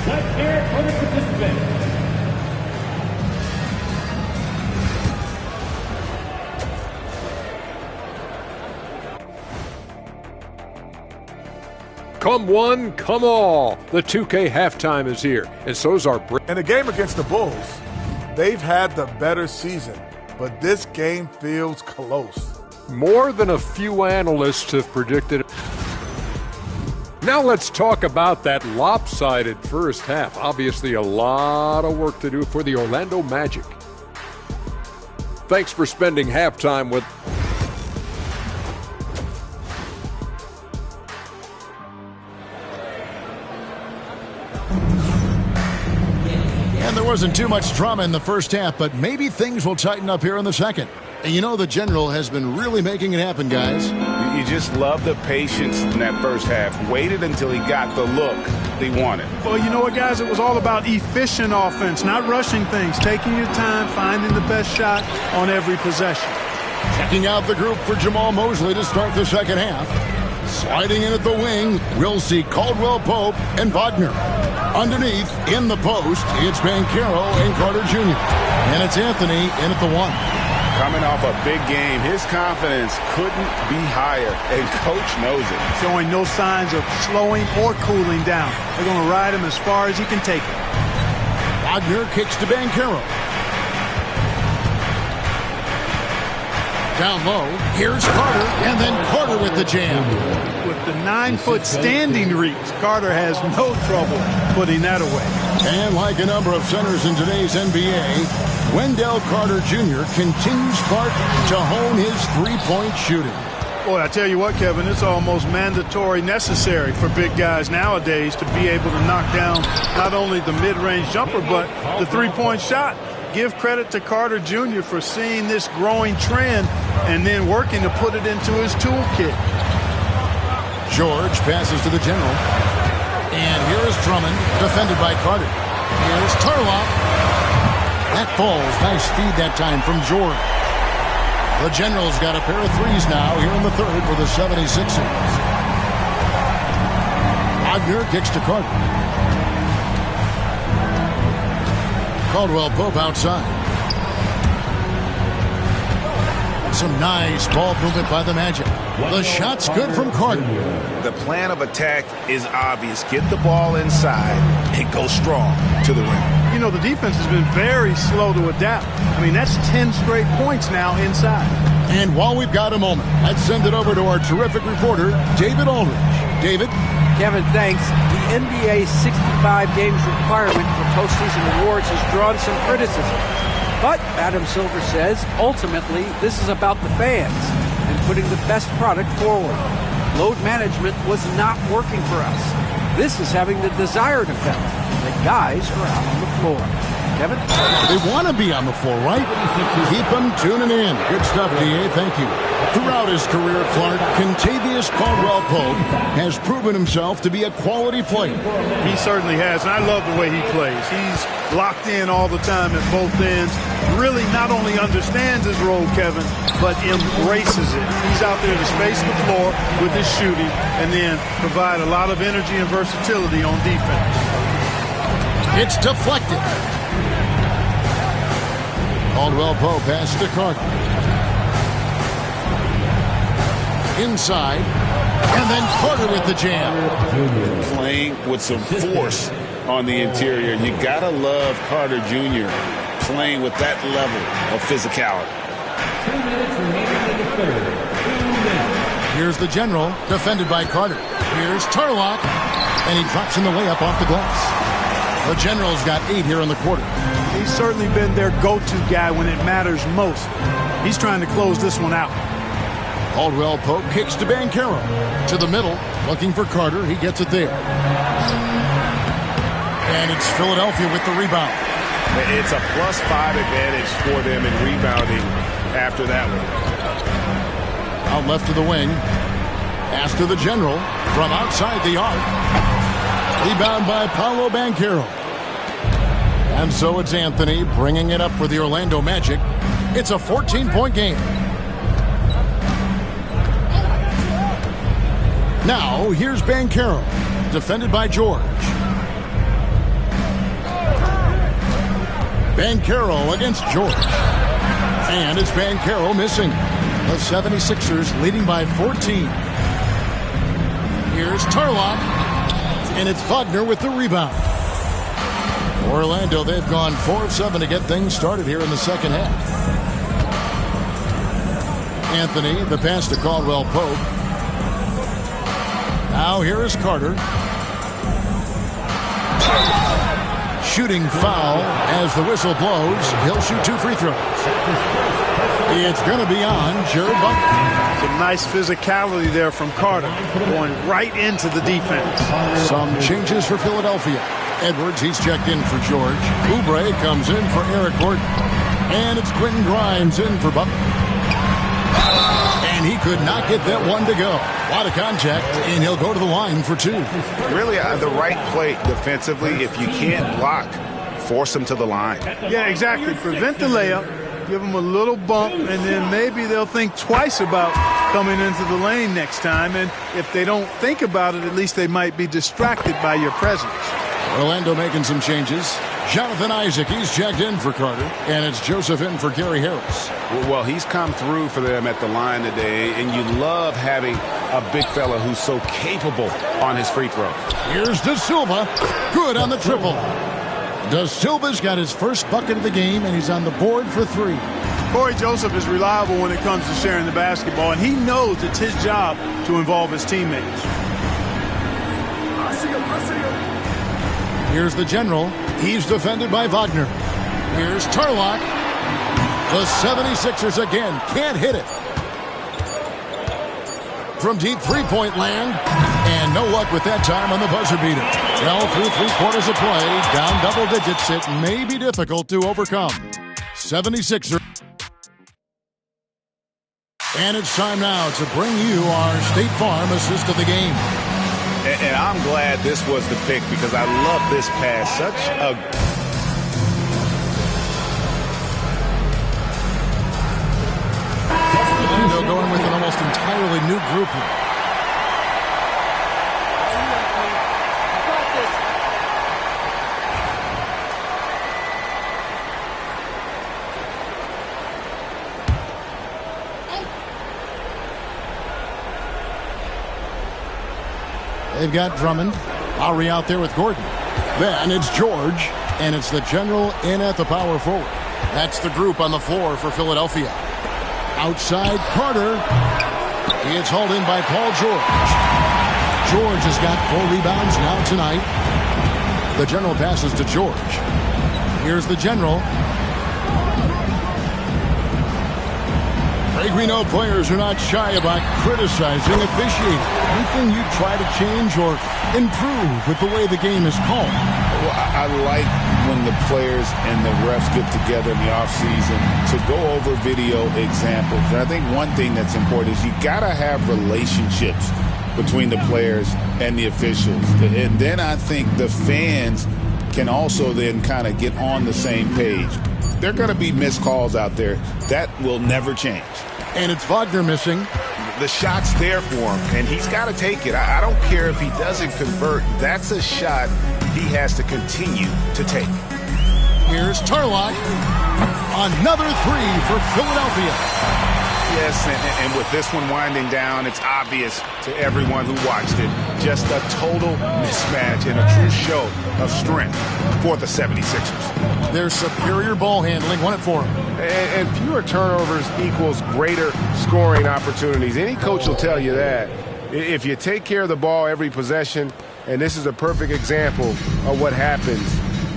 Let's hear it for the participants. Come one, come all. The 2K halftime is here, and so's our break. In the game against the Bulls, they've had the better season, but this game feels close. More than a few analysts have predicted. Now let's talk about that lopsided first half. Obviously a lot of work to do for the Orlando Magic. Thanks for spending halftime with And there wasn't too much drama in the first half, but maybe things will tighten up here in the second. And you know the general has been really making it happen, guys. You just love the patience in that first half. Waited until he got the look he wanted. Well, you know what, guys? It was all about efficient offense, not rushing things, taking your time, finding the best shot on every possession. Checking out the group for Jamal Mosley to start the second half. Sliding in at the wing, we'll see Caldwell Pope and Wagner. Underneath, in the post, it's Banchero and Carter Jr. And it's Anthony in at the 1. Coming off a big game, his confidence couldn't be higher, and Coach knows it. Showing no signs of slowing or cooling down. They're going to ride him as far as he can take it. Wagner kicks to Banchero. Down low, here's Carter, and then Carter with the jam. With the 9-foot standing reach, Carter has no trouble putting that away. And like a number of centers in today's NBA, Wendell Carter Jr. continues Clark to hone his three-point shooting. Boy, I tell you what, Kevin, it's almost mandatory necessary for big guys nowadays to be able to knock down not only the mid-range jumper, but the three-point shot. Give credit to Carter Jr. for seeing this growing trend and then working to put it into his toolkit. George passes to the general. And here is Drummond, defended by Carter. Here's Turlock. That falls. Nice feed that time from George. The General's got a pair of threes now here in the third for the 76ers. Wagner kicks to Carter. Caldwell Pope outside. Some nice ball movement by the Magic. The shot's good from Carter. The plan of attack is obvious. Get the ball inside and go strong to the rim. You know, the defense has been very slow to adapt. I mean, that's 10 straight points now inside. And while we've got a moment, let's send it over to our terrific reporter, David Aldridge. David? Kevin, thanks. The NBA 65 games requirement for postseason awards has drawn some criticism. But, Adam Silver says, ultimately, this is about the fans and putting the best product forward. Load management was not working for us. This is having the desired effect. The guys are out on the floor. Kevin? They want to be on the floor, right? Keep them tuning in. Good stuff, D.A. Thank you. Throughout his career, Clark, Kentavious Caldwell-Pope has proven himself to be a quality player. He certainly has, and I love the way he plays. He's locked in all the time at both ends. Really not only understands his role, Kevin, but embraces it. He's out there to space the floor with his shooting and then provide a lot of energy and versatility on defense. It's deflected. Caldwell-Pope passes to Carter. Inside. And then Carter with the jam. Playing with some force on the interior. You gotta love Carter Jr. playing with that level of physicality. 2 minutes remaining in the third. 2 minutes. Here's the general, defended by Carter. Here's Turlock. And he drops in the layup off the glass. The General's got 8 here in the quarter. He's certainly been their go-to guy when it matters most. He's trying to close this one out. Caldwell-Pope kicks to Banchero. To the middle, looking for Carter. He gets it there. And it's Philadelphia with the rebound. It's a +5 advantage for them in rebounding after that one. Out left to the wing. Pass to the General from outside the arc. Rebound by Paolo Banchero. And so it's Anthony bringing it up for the Orlando Magic. It's a 14-point game. Now, here's Banchero, defended by George. Banchero against George. And it's Banchero missing. The 76ers leading by 14. Here's Turlock. And it's Wagner with the rebound. Orlando, they've gone 4 of 7 to get things started here in the second half. Anthony, the pass to Caldwell-Pope. Now here is Carter. Shooting foul as the whistle blows. He'll shoot 2 free throws. It's going to be on Jared Butler. Some nice physicality there from Carter, going right into the defense. Some changes for Philadelphia. Edwards, he's checked in for George. Oubre comes in for Eric Gordon. And it's Quentin Grimes in for Butler. And he could not get that one to go. A lot of contact, and he'll go to the line for 2. Really the right play defensively. If you can't block, force him to the line. Yeah, exactly. Prevent the layup. Give them a little bump, and then maybe they'll think twice about coming into the lane next time. And if they don't think about it, at least they might be distracted by your presence. Orlando making some changes. Jonathan Isaac, he's checked in for Carter, and it's Joseph in for Gary Harris. Well, he's come through for them at the line today, and you love having a big fella who's so capable on his free throw. Here's De Silva. Good on the triple. De Silva's got his first bucket of the game, and he's on the board for 3. Corey Joseph is reliable when it comes to sharing the basketball, and he knows it's his job to involve his teammates. Here's the general. He's defended by Wagner. Here's Tarlock. The 76ers again can't hit it. From deep three-point land. And no luck with that time on the buzzer beater. Well, through 3 quarters of play, down double digits, it may be difficult to overcome. 76ers. And it's time now to bring you our State Farm assist of the game. And I'm glad this was the pick because I love this pass. Such a... And they'll go in with an almost entirely new group here. They've got Drummond. Lowry out there with Gordon. Then it's George, and it's the general in at the power forward. That's the group on the floor for Philadelphia. Outside, Carter. It's hauled in by Paul George. George has got 4 rebounds now tonight. The general passes to George. Here's the general. Greg, we know players are not shy about criticizing officiating. Anything you try to change or improve with the way the game is called? Well, I like when the players and the refs get together in the offseason to go over video examples. And I think one thing that's important is you got to have relationships between the players and the officials. And then I think the fans can also then kind of get on the same page. There are going to be missed calls out there. That will never change. And it's Wagner missing. The shot's there for him, and he's got to take it. I don't care if he doesn't convert. That's a shot he has to continue to take. Here's Tarlock. Another 3 for Philadelphia. Yes, and with this one winding down, it's obvious to everyone who watched it. Just a total mismatch and a true show of strength for the 76ers. Their superior ball handling won it for them. And fewer turnovers equals greater scoring opportunities. Any coach will tell you that. If you take care of the ball every possession, and this is a perfect example of what happens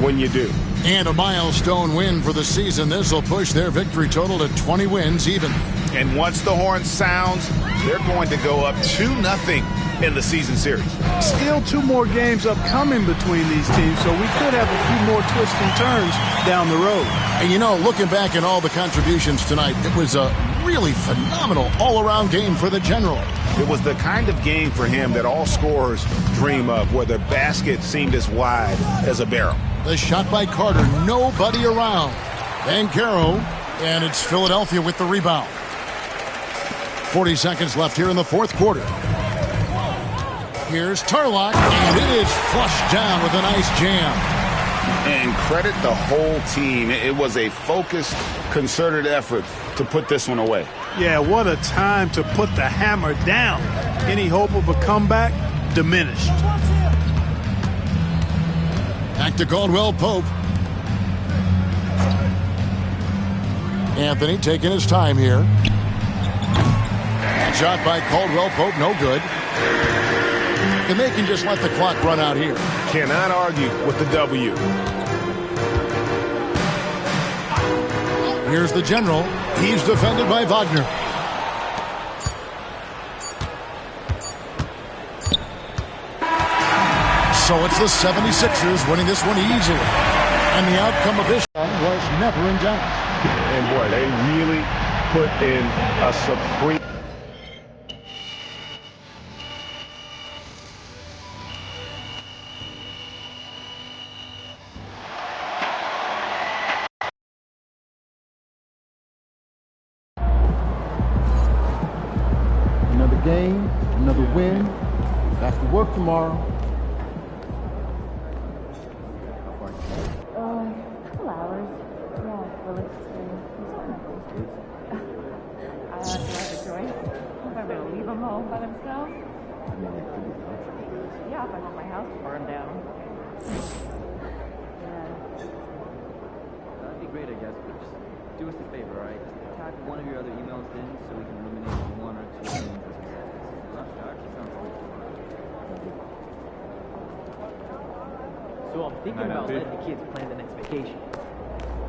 when you do. And a milestone win for the season. This will push their victory total to 20 wins even. And once the horn sounds, they're going to go up 2-0 in the season series. Still 2 more games upcoming between these teams, so we could have a few more twists and turns down the road. And you know, looking back at all the contributions tonight, it was a really phenomenal all-around game for the general. It was the kind of game for him that all scorers dream of, where the basket seemed as wide as a barrel. The shot by Carter, nobody around. Banchero, and it's Philadelphia with the rebound. 40 seconds left here in the 4th quarter. Here's Tarlock, and it is flushed down with a nice jam. And credit the whole team. It was a focused, concerted effort to put this one away. Yeah, what a time to put the hammer down. Any hope of a comeback? Diminished. Back to Caldwell Pope. Anthony taking his time here. And shot by Caldwell Pope, no good. And they can just let the clock run out here. Cannot argue with the W. Here's the general. He's defended by Wagner. So it's the 76ers winning this one easily. And the outcome of this was never in doubt. And boy, they really put in a supreme... Another game, another win. Back to work tomorrow. let's just say he's one of those dudes. I don't have a choice. If I'm going to leave him home by themselves? Yeah, if I want my house to burn down. Yeah. That'd be great, I guess, but just do us a favor, all right? Just tag one of your other emails in so we can eliminate one or two things. That actually sounds good. So I'm thinking about letting the kids plan the next vacation.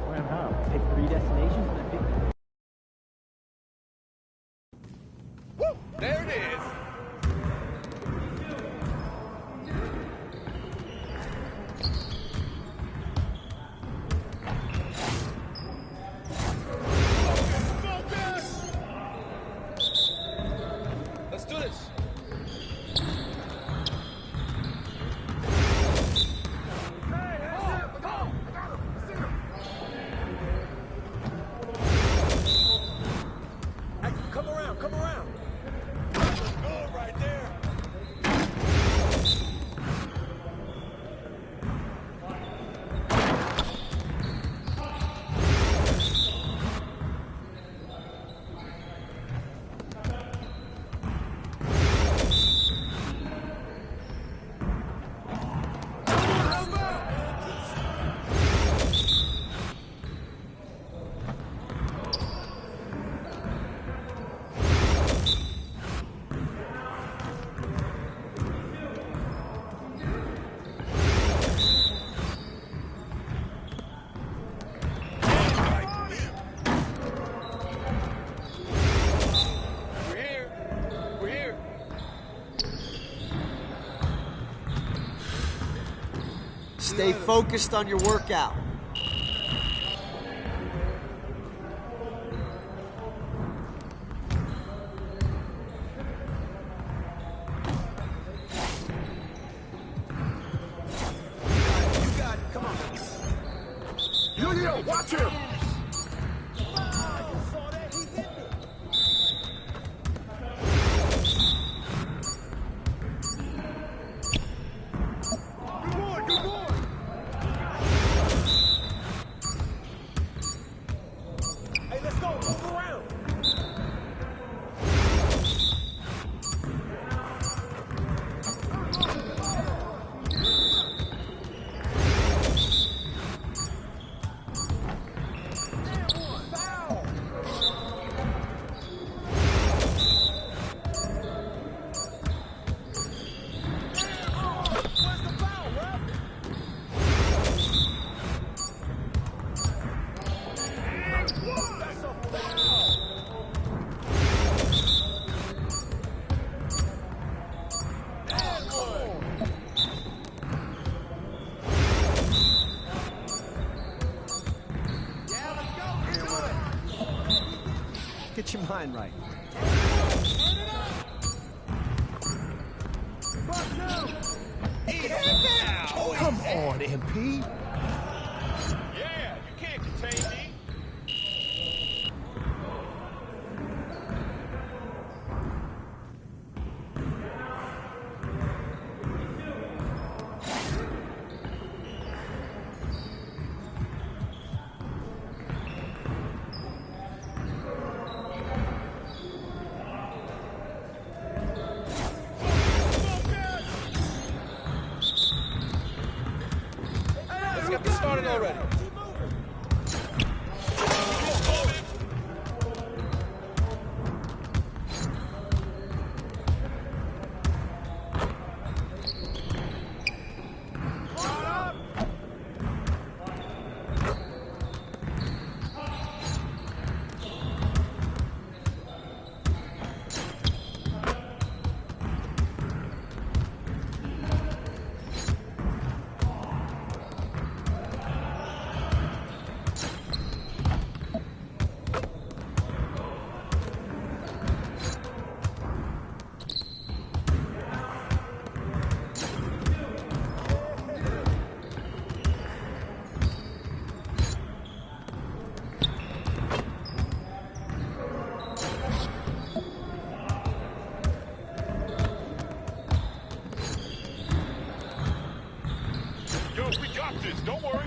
Plan how? Pick 3 destinations and then pick. Woo! There it is. Let's do this. Come around, come around. Let's go right there. We're here. Stay focused on your workout. You got it. Come on. Yo, watch him. Good boy. Hey, let's go. Move around. Get your mind right. Come on, MP. Yeah, you can't contain me. Let's get this started already. Yo, we got this. Don't worry.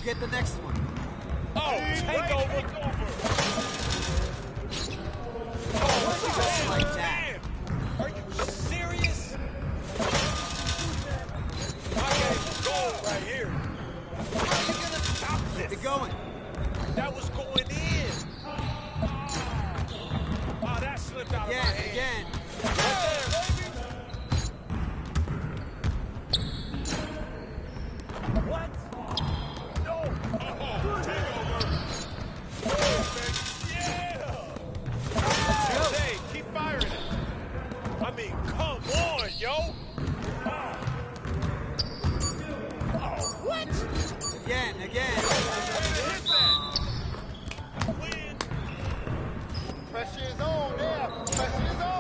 get the next one. Oh, takeover. Just like that. Are you serious? My game's gold right here. How are you gonna stop this? Keep it going. That was going in. Oh, that slipped out of my hand. Again. What? No. Takeover. Yeah. Hey, keep firing it. I mean, come on, yo. Oh, what? Again. Win. Pressure is on there. Pressure is on.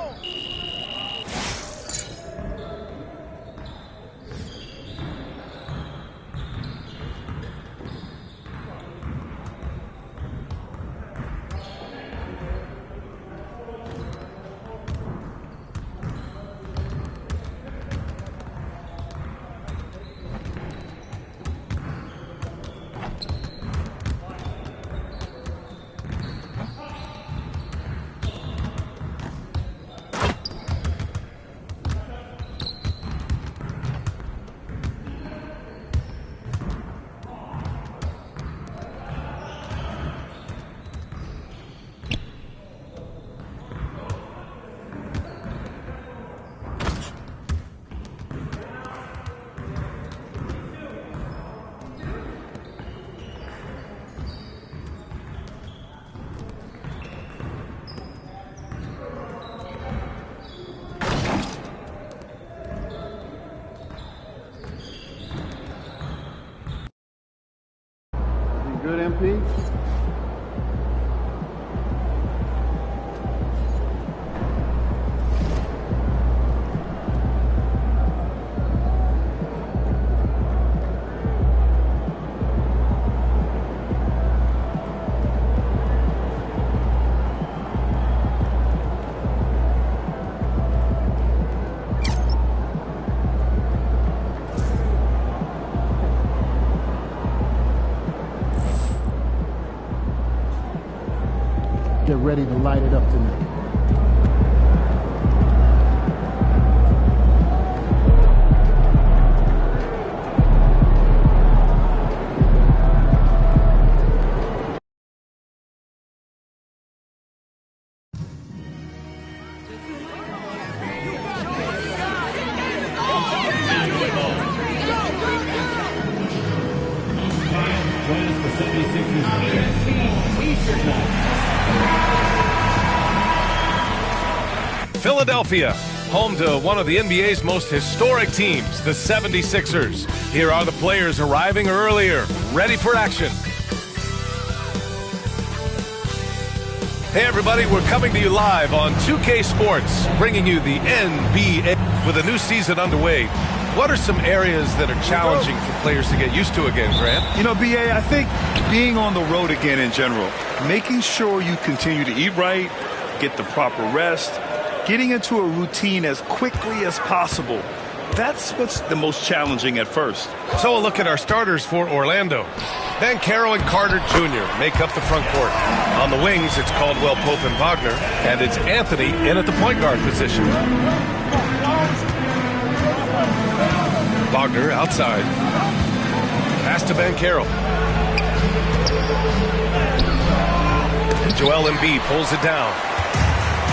Good, MP? Get ready to light it up tonight. Philadelphia, home to one of the NBA's most historic teams, the 76ers. Here are the players arriving earlier, ready for action. Hey everybody, we're coming to you live on 2K Sports, bringing you the NBA with a new season underway. What are some areas that are challenging for players to get used to again, Grant? You know, BA, I think being on the road again in general, making sure you continue to eat right, get the proper rest, getting into a routine as quickly as possible. That's what's the most challenging at first. So a look at our starters for Orlando. Banchero and Carter Jr. make up the front court. On the wings, it's Caldwell Pope and Wagner, and it's Anthony in at the point guard position. Wagner outside. Pass to Banchero. Joel Embiid pulls it down.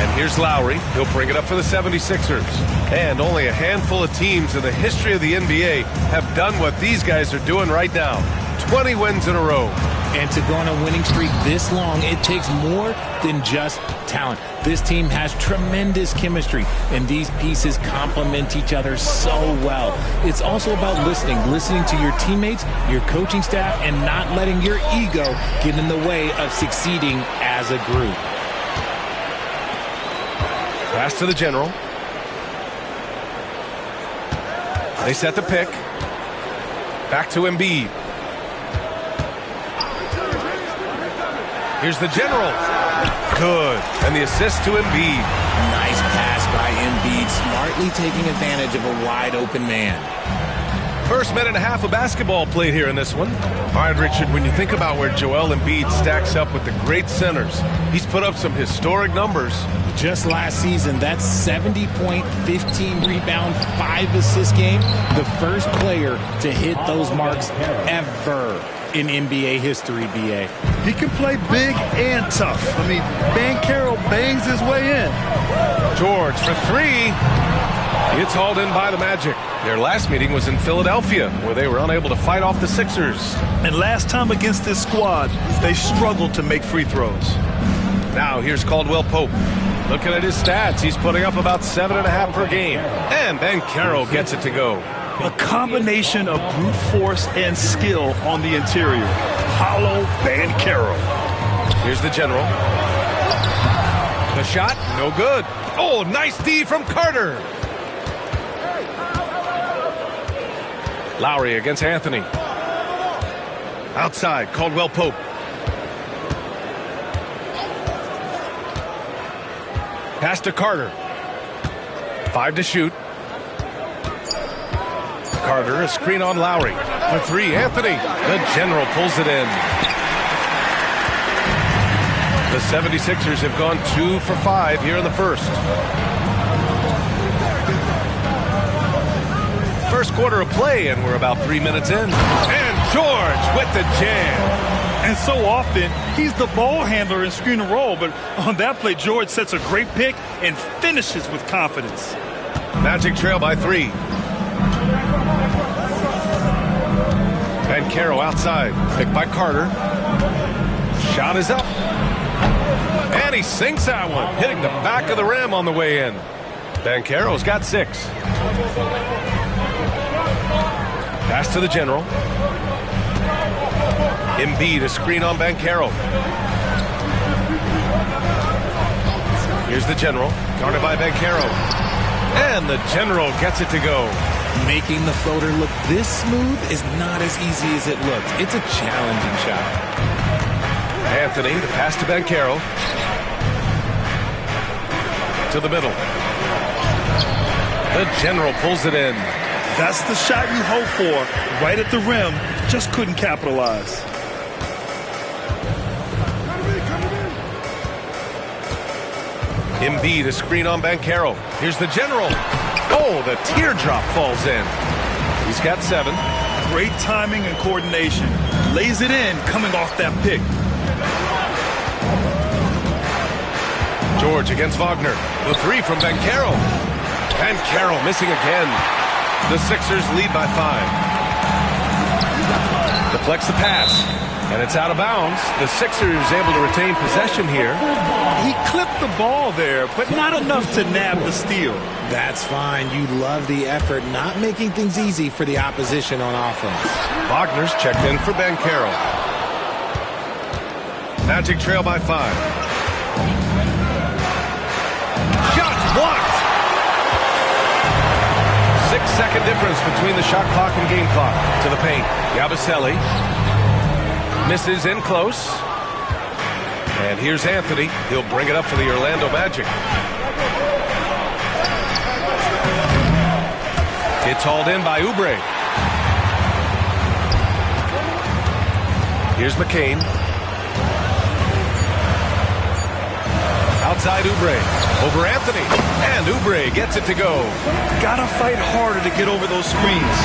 And here's Lowry. He'll bring it up for the 76ers. And only a handful of teams in the history of the NBA have done what these guys are doing right now. 20 wins in a row. And to go on a winning streak this long, it takes more than just talent. This team has tremendous chemistry, and these pieces complement each other so well. It's also about listening to your teammates, your coaching staff, and not letting your ego get in the way of succeeding as a group. Pass to the general. They set the pick. Back to Embiid. Here's the general. Good. And the assist to Embiid. Nice pass by Embiid, smartly taking advantage of a wide open man. First minute and a half of basketball played here in this one. All right, Richard, when you think about where Joel Embiid stacks up with the great centers, he's put up some historic numbers. Just last season, that 70-point, 15-rebound, 5-assist game, the first player to hit those marks ever in NBA history, B.A. He can play big and tough. I mean, Banchero bangs his way in. George for three. It's hauled in by the Magic. Their last meeting was in Philadelphia, where they were unable to fight off the Sixers. And last time against this squad, they struggled to make free throws. Now here's Caldwell Pope. Looking at his stats, he's putting up about 7.5 per game. And Banchero gets it to go. A combination of brute force and skill on the interior. Hollow Banchero. Here's the general. The shot, no good. Oh, nice D from Carter. Lowry against Anthony. Outside, Caldwell Pope. Pass to Carter. 5 to shoot. Carter, a screen on Lowry. For three, Anthony. The general pulls it in. The 76ers have gone 2 for 5 here in the first. First quarter of play, and we're about 3 minutes in. And George with the jam. And so often, he's the ball handler in screen and roll, but on that play, George sets a great pick and finishes with confidence. Magic trail by 3. Banchero outside. Picked by Carter. Shot is up. And he sinks that one, hitting the back of the rim on the way in. Banchero's got 6. Pass to the general. Embiid, a screen on Banchero. Here's the general, guarded by Banchero. And the general gets it to go. Making the floater look this smooth is not as easy as it looks. It's a challenging shot. Anthony, the pass to Banchero. To the middle. The general pulls it in. That's the shot you hope for. Right at the rim, just couldn't capitalize. Embiid, a screen on Banchero. Here's the general. Oh, the teardrop falls in. He's got 7. Great timing and coordination. Lays it in, coming off that pick. George against Wagner. The 3 from Banchero. Banchero missing again. The Sixers lead by 5. Deflects the pass. And it's out of bounds. The Sixers able to retain possession here. He clipped the ball there, but not enough to nab the steal. That's fine. You love the effort, not making things easy for the opposition on offense. Wagner's checked in for Banchero. Magic trail by 5. Shots blocked. 6-second difference between the shot clock and game clock. To the paint. Yabusele misses in close. And here's Anthony. He'll bring it up for the Orlando Magic. It's hauled in by Oubre. Here's McCain. Outside Oubre. Over Anthony. And Oubre gets it to go. Gotta fight harder to get over those screens.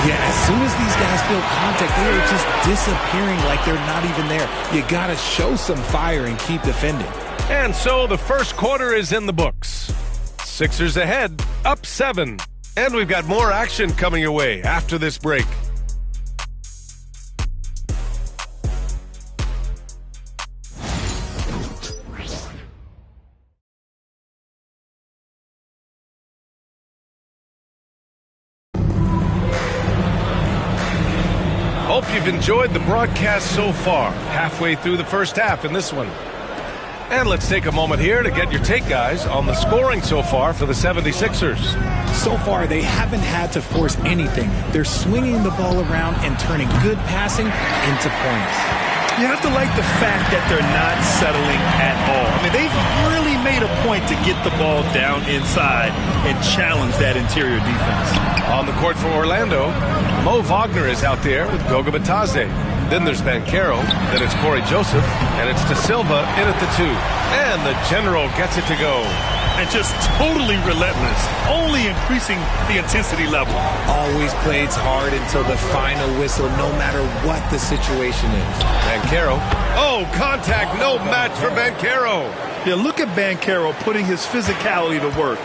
Yeah, as soon as these guys feel contact, they are just disappearing like they're not even there. You gotta show some fire and keep defending. And so the first quarter is in the books. Sixers ahead, up 7. And we've got more action coming your way after this break. Hope you've enjoyed the broadcast so far. Halfway through the first half in this one. And let's take a moment here to get your take, guys, on the scoring so far for the 76ers. So far, they haven't had to force anything. They're swinging the ball around and turning good passing into points. You have to like the fact that they're not settling at all. I mean, they've really made a point to get the ball down inside and challenge that interior defense. On the court for Orlando, Mo Wagner is out there with Goga Batadze. Then there's Banchero, then it's Corey Joseph, and it's De Silva in at the 2. And the General gets it to go. And just totally relentless, only increasing the intensity level. Always plays hard until the final whistle, no matter what the situation is. Banchero. Oh, contact, no match for Banchero. Yeah, look at Banchero putting his physicality to work,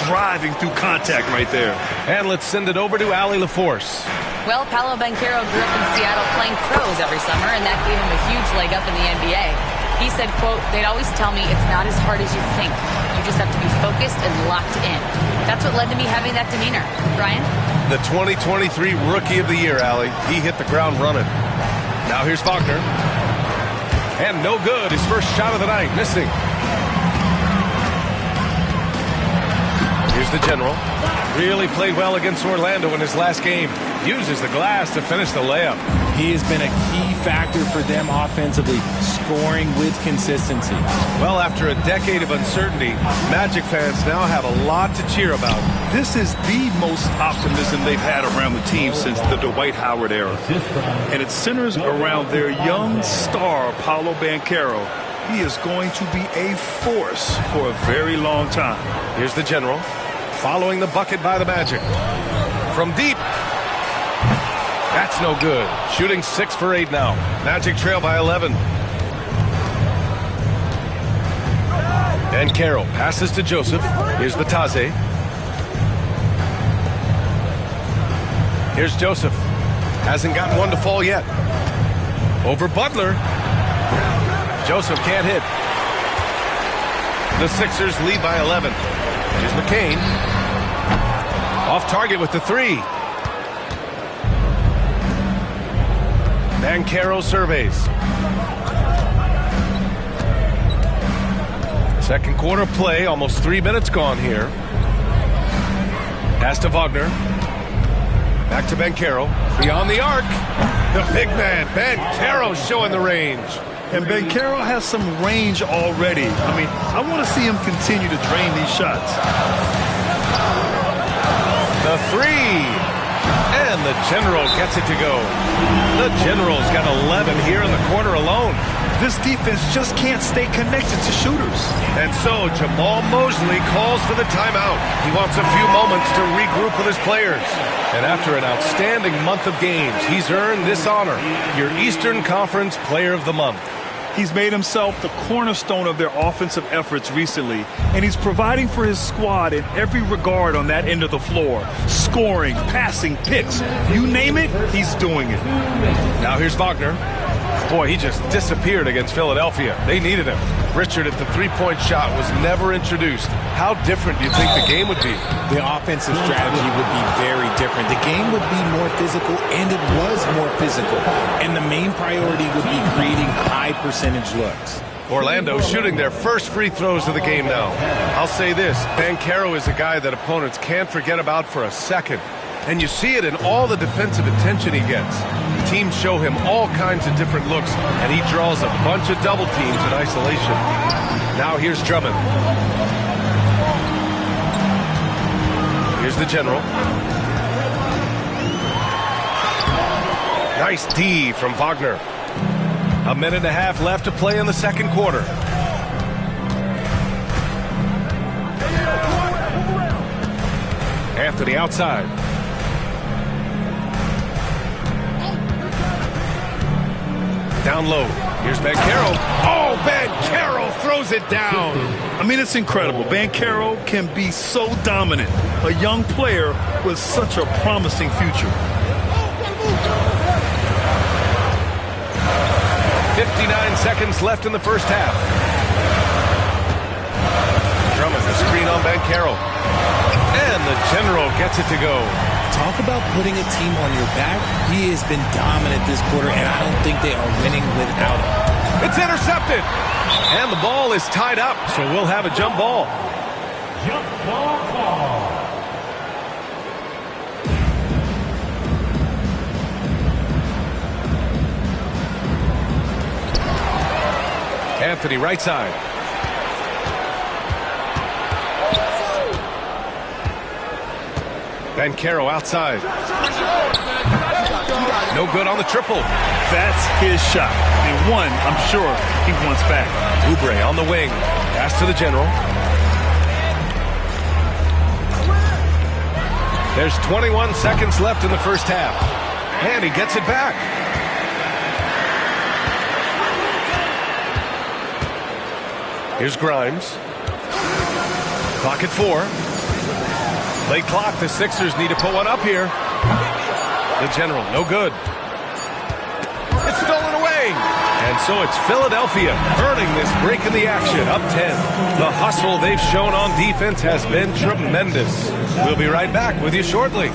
driving through contact right there. And let's send it over to Allie LaForce. Well, Paolo Banchero grew up in Seattle playing pros every summer, and that gave him a huge leg up in the NBA. He said, quote, "They'd always tell me it's not as hard as you think. You just have to be focused and locked in." That's what led to me having that demeanor. Brian? The 2023 Rookie of the Year, Allie. He hit the ground running. Now here's Wagner. And no good. His first shot of the night, missing. Here's the General. Really played well against Orlando in his last game. Uses the glass to finish the layup. He has been a key factor for them offensively, scoring with consistency. Well, after a decade of uncertainty, Magic fans now have a lot to cheer about. This is the most optimism they've had around the team since the Dwight Howard era. And it centers around their young star, Paolo Banchero. He is going to be a force for a very long time. Here's the General, following the bucket by the Magic. From deep. That's no good. Shooting 6 for 8 now. Magic trail by 11. Banchero passes to Joseph. Here's Batadze. Here's Joseph. Hasn't gotten one to fall yet. Over Butler. Joseph can't hit. The Sixers lead by 11. Here's McCain. Off target with the 3. Banchero surveys. Second quarter play, almost 3 minutes gone here. Pass to Wagner. Back to Banchero. Beyond the arc. The big man, Banchero, showing the range. And Banchero has some range already. I mean, I want to see him continue to drain these shots. The 3. And the General gets it to go. The General's got 11 here in the quarter alone. This defense just can't stay connected to shooters. And so Jamal Mosley calls for the timeout. He wants a few moments to regroup with his players. And after an outstanding month of games, he's earned this honor, your Eastern Conference Player of the Month. He's made himself the cornerstone of their offensive efforts recently, and he's providing for his squad in every regard on that end of the floor. Scoring, passing, picks, you name it, he's doing it. Now here's Wagner. Boy, he just disappeared against Philadelphia. They needed him. Richard at the three-point shot was never introduced. How different do you think the game would be? The offensive strategy would be very different. The game would be more physical, and it was more physical. And the main priority would be creating high-percentage looks. Orlando shooting their first free throws of the game now. I'll say this, Banchero is a guy that opponents can't forget about for a second. And you see it in all the defensive attention he gets. The teams show him all kinds of different looks, and he draws a bunch of double teams in isolation. Now here's Drummond. Here's the General. Nice D from Wagner. A minute and a half left to play in the second quarter. Anthony outside. Down low. Here's Banchero. Oh, Banchero throws it down. I mean, it's incredible. Banchero can be so dominant. A young player with such a promising future. 59 seconds left in the first half. Drummond, the screen on Banchero. And the General gets it to go. Talk about putting a team on your back. He has been dominant this quarter, and I don't think they are winning without him. It's intercepted. And the ball is tied up, so we'll have a jump ball. Jump ball call. Anthony right side. Bancaro outside. No good on the triple. That's his shot. And one, I'm sure he wants back. Oubre on the wing. Pass to the general. There's 21 seconds left in the first half. And he gets it back. Here's Grimes. Clock at 4. Late clock. The Sixers need to put one up here. The general, no good. It's stolen away. And so it's Philadelphia earning this break in the action, up 10. The hustle they've shown on defense has been tremendous. We'll be right back with you shortly.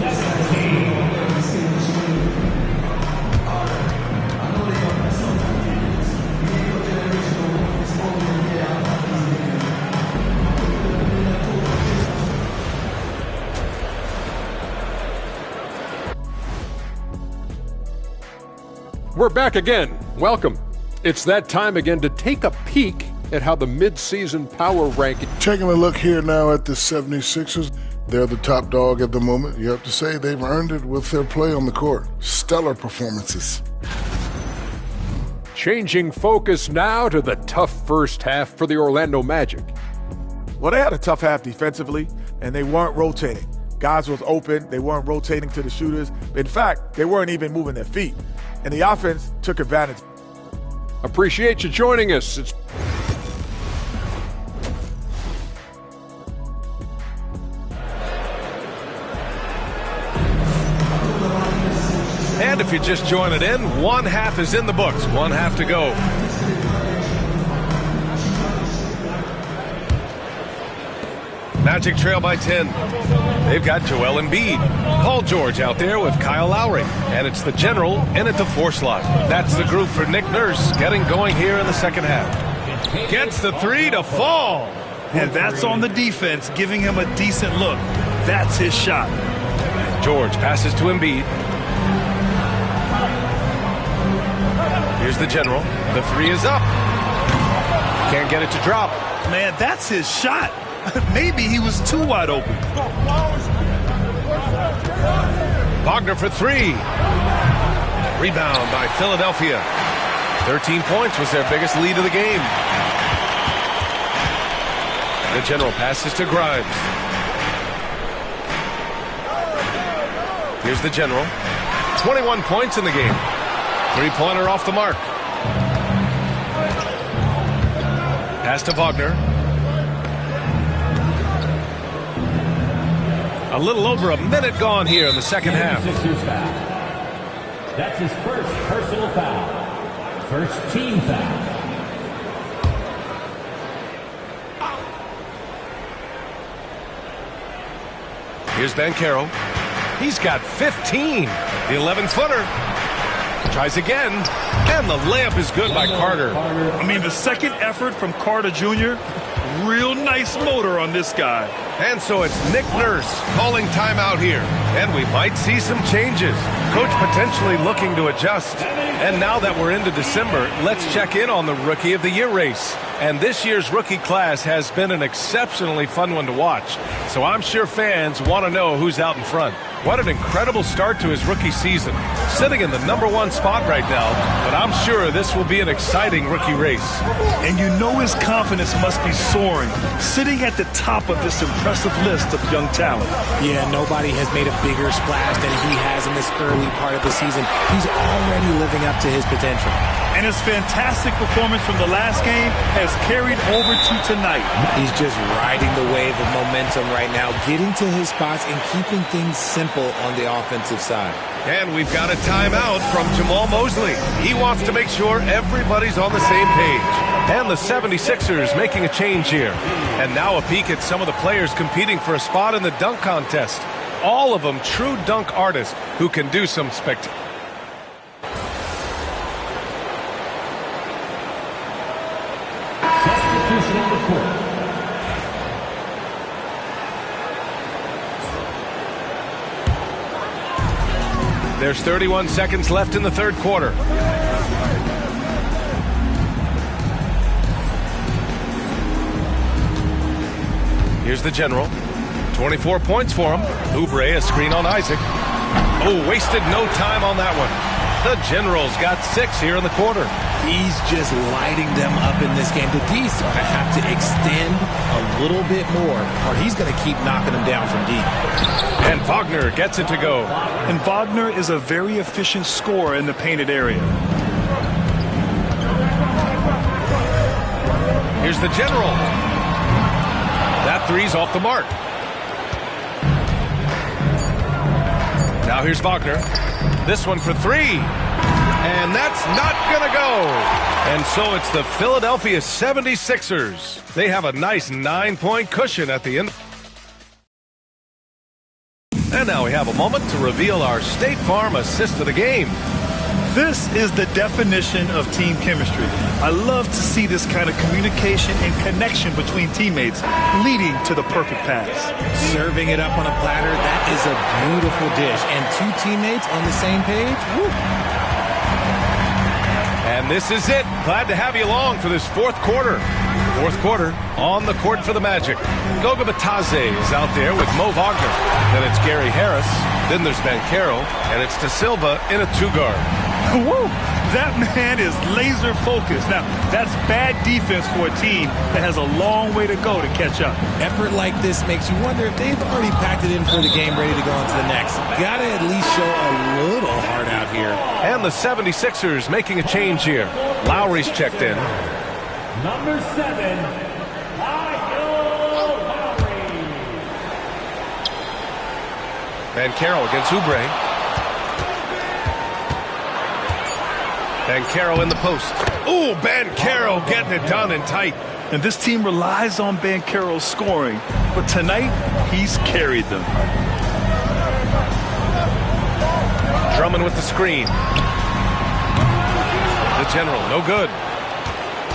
We're back again. Welcome. It's that time again to take a peek at how the mid-season power ranking. Taking a look here now at the 76ers. They're the top dog at the moment. You have to say they've earned it with their play on the court. Stellar performances. Changing focus now to the tough first half for the Orlando Magic. Well, they had a tough half defensively, and they weren't rotating. Guys was open. They weren't rotating to the shooters. In fact, they weren't even moving their feet. And the offense took advantage. Appreciate you joining us. And if you're just joining in, one half is in the books. One half to go. Magic trail by 10. They've got Joel Embiid. Paul George out there with Kyle Lowry. And it's the general in at the 4 slot. That's the group for Nick Nurse getting going here in the second half. Gets the 3 to fall. And that's on the defense, giving him a decent look. That's his shot. George passes to Embiid. Here's the general. The 3 is up. Can't get it to drop. Man, that's his shot. Maybe he was too wide open. Wagner for 3. Rebound by Philadelphia. 13 points was their biggest lead of the game. The general passes to Grimes. Here's the general. 21 points in the game. 3-pointer off the mark. Pass to Wagner. A little over a minute gone here in the second half. That's his first personal foul. First team foul. Here's Bancaro. He's got 15. The 11-footer. Tries again. And the layup is good by Carter. I mean, the second effort from Carter Jr., real nice motor on this guy. And so it's Nick Nurse calling timeout here. And we might see some changes. Coach potentially looking to adjust. And now that we're into December, let's check in on the Rookie of the Year race. And this year's rookie class has been an exceptionally fun one to watch. So I'm sure fans want to know who's out in front. What an incredible start to his rookie season. Sitting in the #1 spot right now, but I'm sure this will be an exciting rookie race. And you know his confidence must be soaring, sitting at the top of this impressive list of young talent. Yeah, nobody has made a bigger splash than he has in this early part of the season. He's already living up to his potential. And his fantastic performance from the last game has carried over to tonight. He's just riding the wave of momentum right now, getting to his spots and keeping things simple on the offensive side. And we've got a timeout from Jamal Mosley. He wants to make sure everybody's on the same page. And the 76ers making a change here. And now a peek at some of the players competing for a spot in the dunk contest. All of them true dunk artists who can do some spectacular. Substitution on the court. There's 31 seconds left in the third quarter. Here's the general. 24 points for him. Oubre, a screen on Isaac. Oh, wasted no time on that one. The Generals got 6 here in the quarter. He's just lighting them up in this game. The D's are going to have to extend a little bit more, or he's going to keep knocking them down from deep. And Wagner gets it to go. And Wagner is a very efficient scorer in the painted area. Here's the General. That three's off the mark. Now here's Wagner. This one for 3. And that's not going to go. And so it's the Philadelphia 76ers. They have a nice 9-point cushion at the end. And now we have a moment to reveal our State Farm assist of the game. This is the definition of team chemistry. I love to see this kind of communication and connection between teammates leading to the perfect pass. Serving it up on a platter, that is a beautiful dish. And 2 teammates on the same page. Woo. And this is it. Glad to have you along for this 4th quarter. 4th quarter on the court for the Magic. Goga Bitadze is out there with Mo Wagner. Then it's Gary Harris. Then there's Banchero. And it's De Silva in a 2-guard. Woo! That man is laser focused. Now, that's bad defense for a team that has a long way to go to catch up. Effort like this makes you wonder if they've already packed it in for the game, ready to go on to the next. Gotta at least show a little heart out here. And the 76ers making a change here. Lowry's checked in. Number 7, Lowry. Banchero against Oubre. Banchero in the post. Ooh, Banchero getting it done and tight. And this team relies on Banchero's scoring, but tonight he's carried them. Drummond with the screen. The General, no good.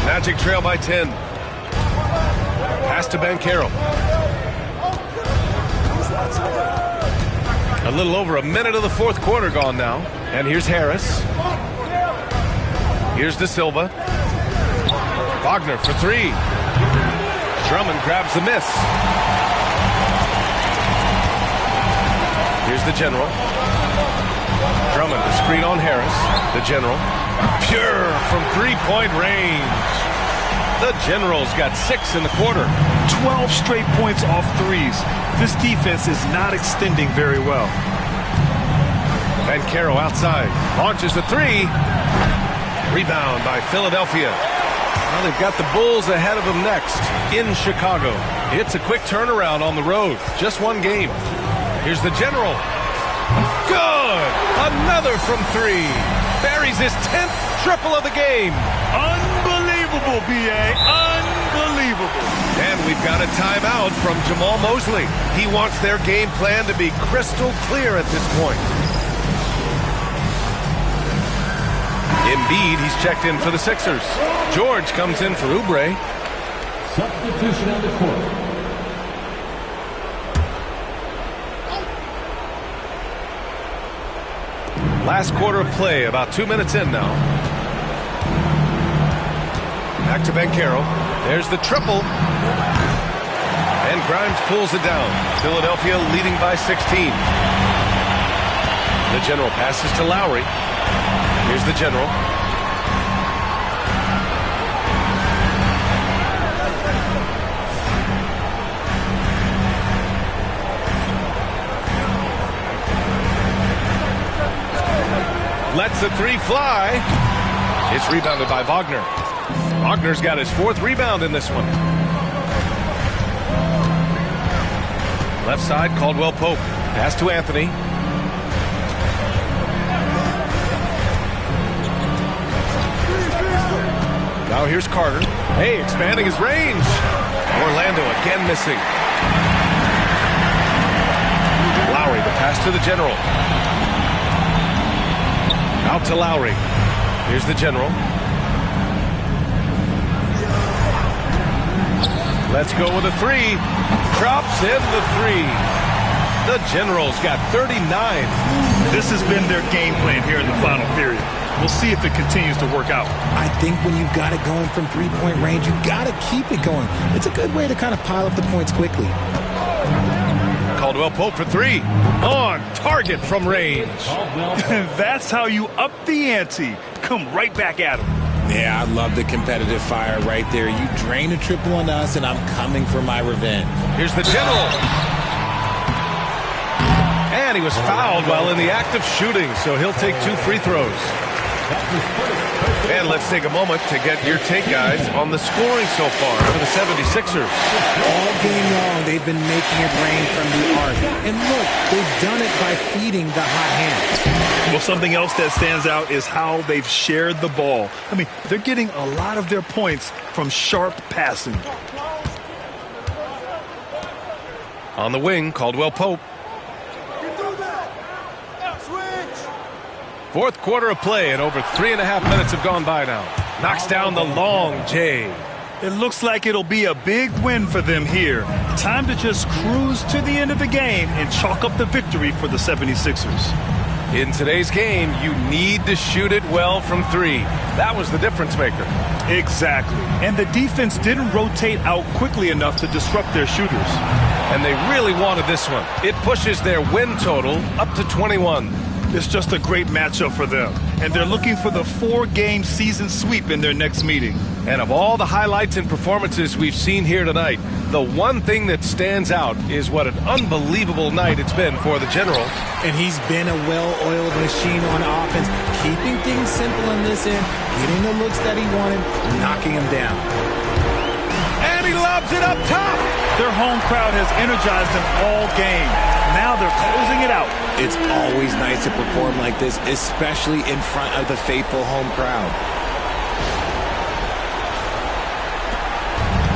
Magic trail by 10. Pass to Banchero. A little over a minute of the 4th quarter gone now. And here's Harris. Here's De Silva. Wagner for 3. Drummond grabs the miss. Here's the General. Drummond, the screen on Harris. The General. Pure from 3-point range. The Generals got 6 in the quarter. 12 straight points off threes. This defense is not extending very well. Banchero outside. Launches the 3. Rebound by Philadelphia. Well, they've got the Bulls ahead of them next in Chicago. It's a quick turnaround on the road. Just 1 game. Here's the General. Good! Another from 3. Buries his 10th triple of the game. Unbelievable, B.A. Unbelievable. And we've got a timeout from Jamal Mosley. He wants their game plan to be crystal clear at this point. Embiid, he's checked in for the Sixers. George comes in for Oubre. Substitution on the court. Last quarter of play, about 2 minutes in now. Back to Banchero. There's the triple. And Grimes pulls it down. Philadelphia leading by 16. The General passes to Lowry. Here's the General. Lets the 3 fly. It's rebounded by Wagner. Wagner's got his 4th rebound in this one. Left side, Caldwell Pope. Pass to Anthony. Now here's Carter. Hey, expanding his range. Orlando again missing. Lowry, the pass to the General. Out to Lowry. Here's the General. Let's go with a 3. Drops in the 3. The Generals got 39. This has been their game plan here in the final period. We'll see if it continues to work out. I think when you've got it going from 3-point range, you've got to keep it going. It's a good way to kind of pile up the points quickly. Caldwell Pope for three. On target from range. That's how you up the ante. Come right back at him. Yeah, I love the competitive fire right there. You drain a triple on us, and I'm coming for my revenge. Here's the general. And he was fouled while in the act of shooting, so he'll take 2 free throws. And let's take a moment to get your take, guys, on the scoring so far for the 76ers. All game long, they've been making it rain from the arc. And look, they've done it by feeding the hot hand. Well, something else that stands out is how they've shared the ball. I mean, they're getting a lot of their points from sharp passing. On the wing, Caldwell Pope. Fourth quarter of play, and over 3.5 minutes have gone by now. Knocks down the long J. It looks like it'll be a big win for them here. Time to just cruise to the end of the game and chalk up the victory for the 76ers. In today's game, you need to shoot it well from three. That was the difference maker. Exactly. And the defense didn't rotate out quickly enough to disrupt their shooters. And they really wanted this one. It pushes their win total up to 21. It's just a great matchup for them. And they're looking for the 4-game season sweep in their next meeting. And of all the highlights and performances we've seen here tonight, the one thing that stands out is what an unbelievable night it's been for the General. And he's been a well-oiled machine on offense, keeping things simple in this end, getting the looks that he wanted, knocking him down. And he lobs it up top. Their home crowd has energized them all game. Now they're closing it out. It's always nice to perform like this, especially in front of the faithful home crowd.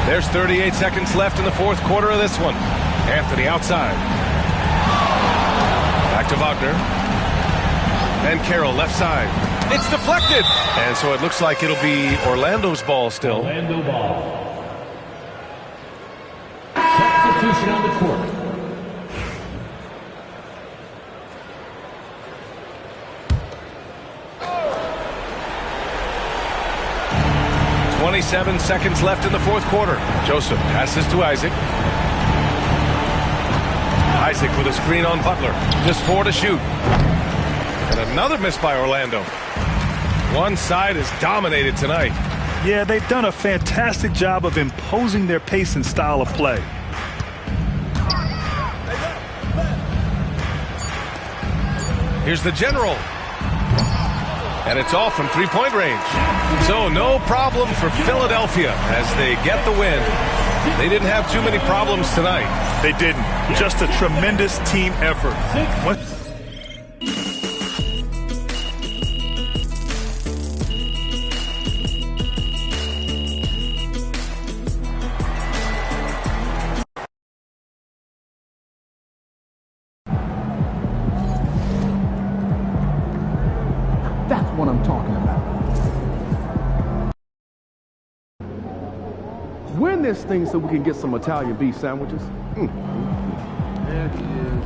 There's 38 seconds left in the fourth quarter of this one. Anthony outside. Back to Wagner. And Carroll left side. It's deflected. And so it looks like it'll be Orlando's ball still. Orlando ball. Substitution on the court. .27 seconds left in the fourth quarter. Joseph passes to Isaac. Isaac with a screen on Butler. Just 4 to shoot. And another miss by Orlando. One side is dominated tonight. Yeah, they've done a fantastic job of imposing their pace and style of play. Here's the General. And it's off from three-point range. So no problem for Philadelphia as they get the win. They didn't have too many problems tonight. They didn't. Just a tremendous team effort. What? That's what I'm talking about. Win this thing so we can get some Italian beef sandwiches. There he is.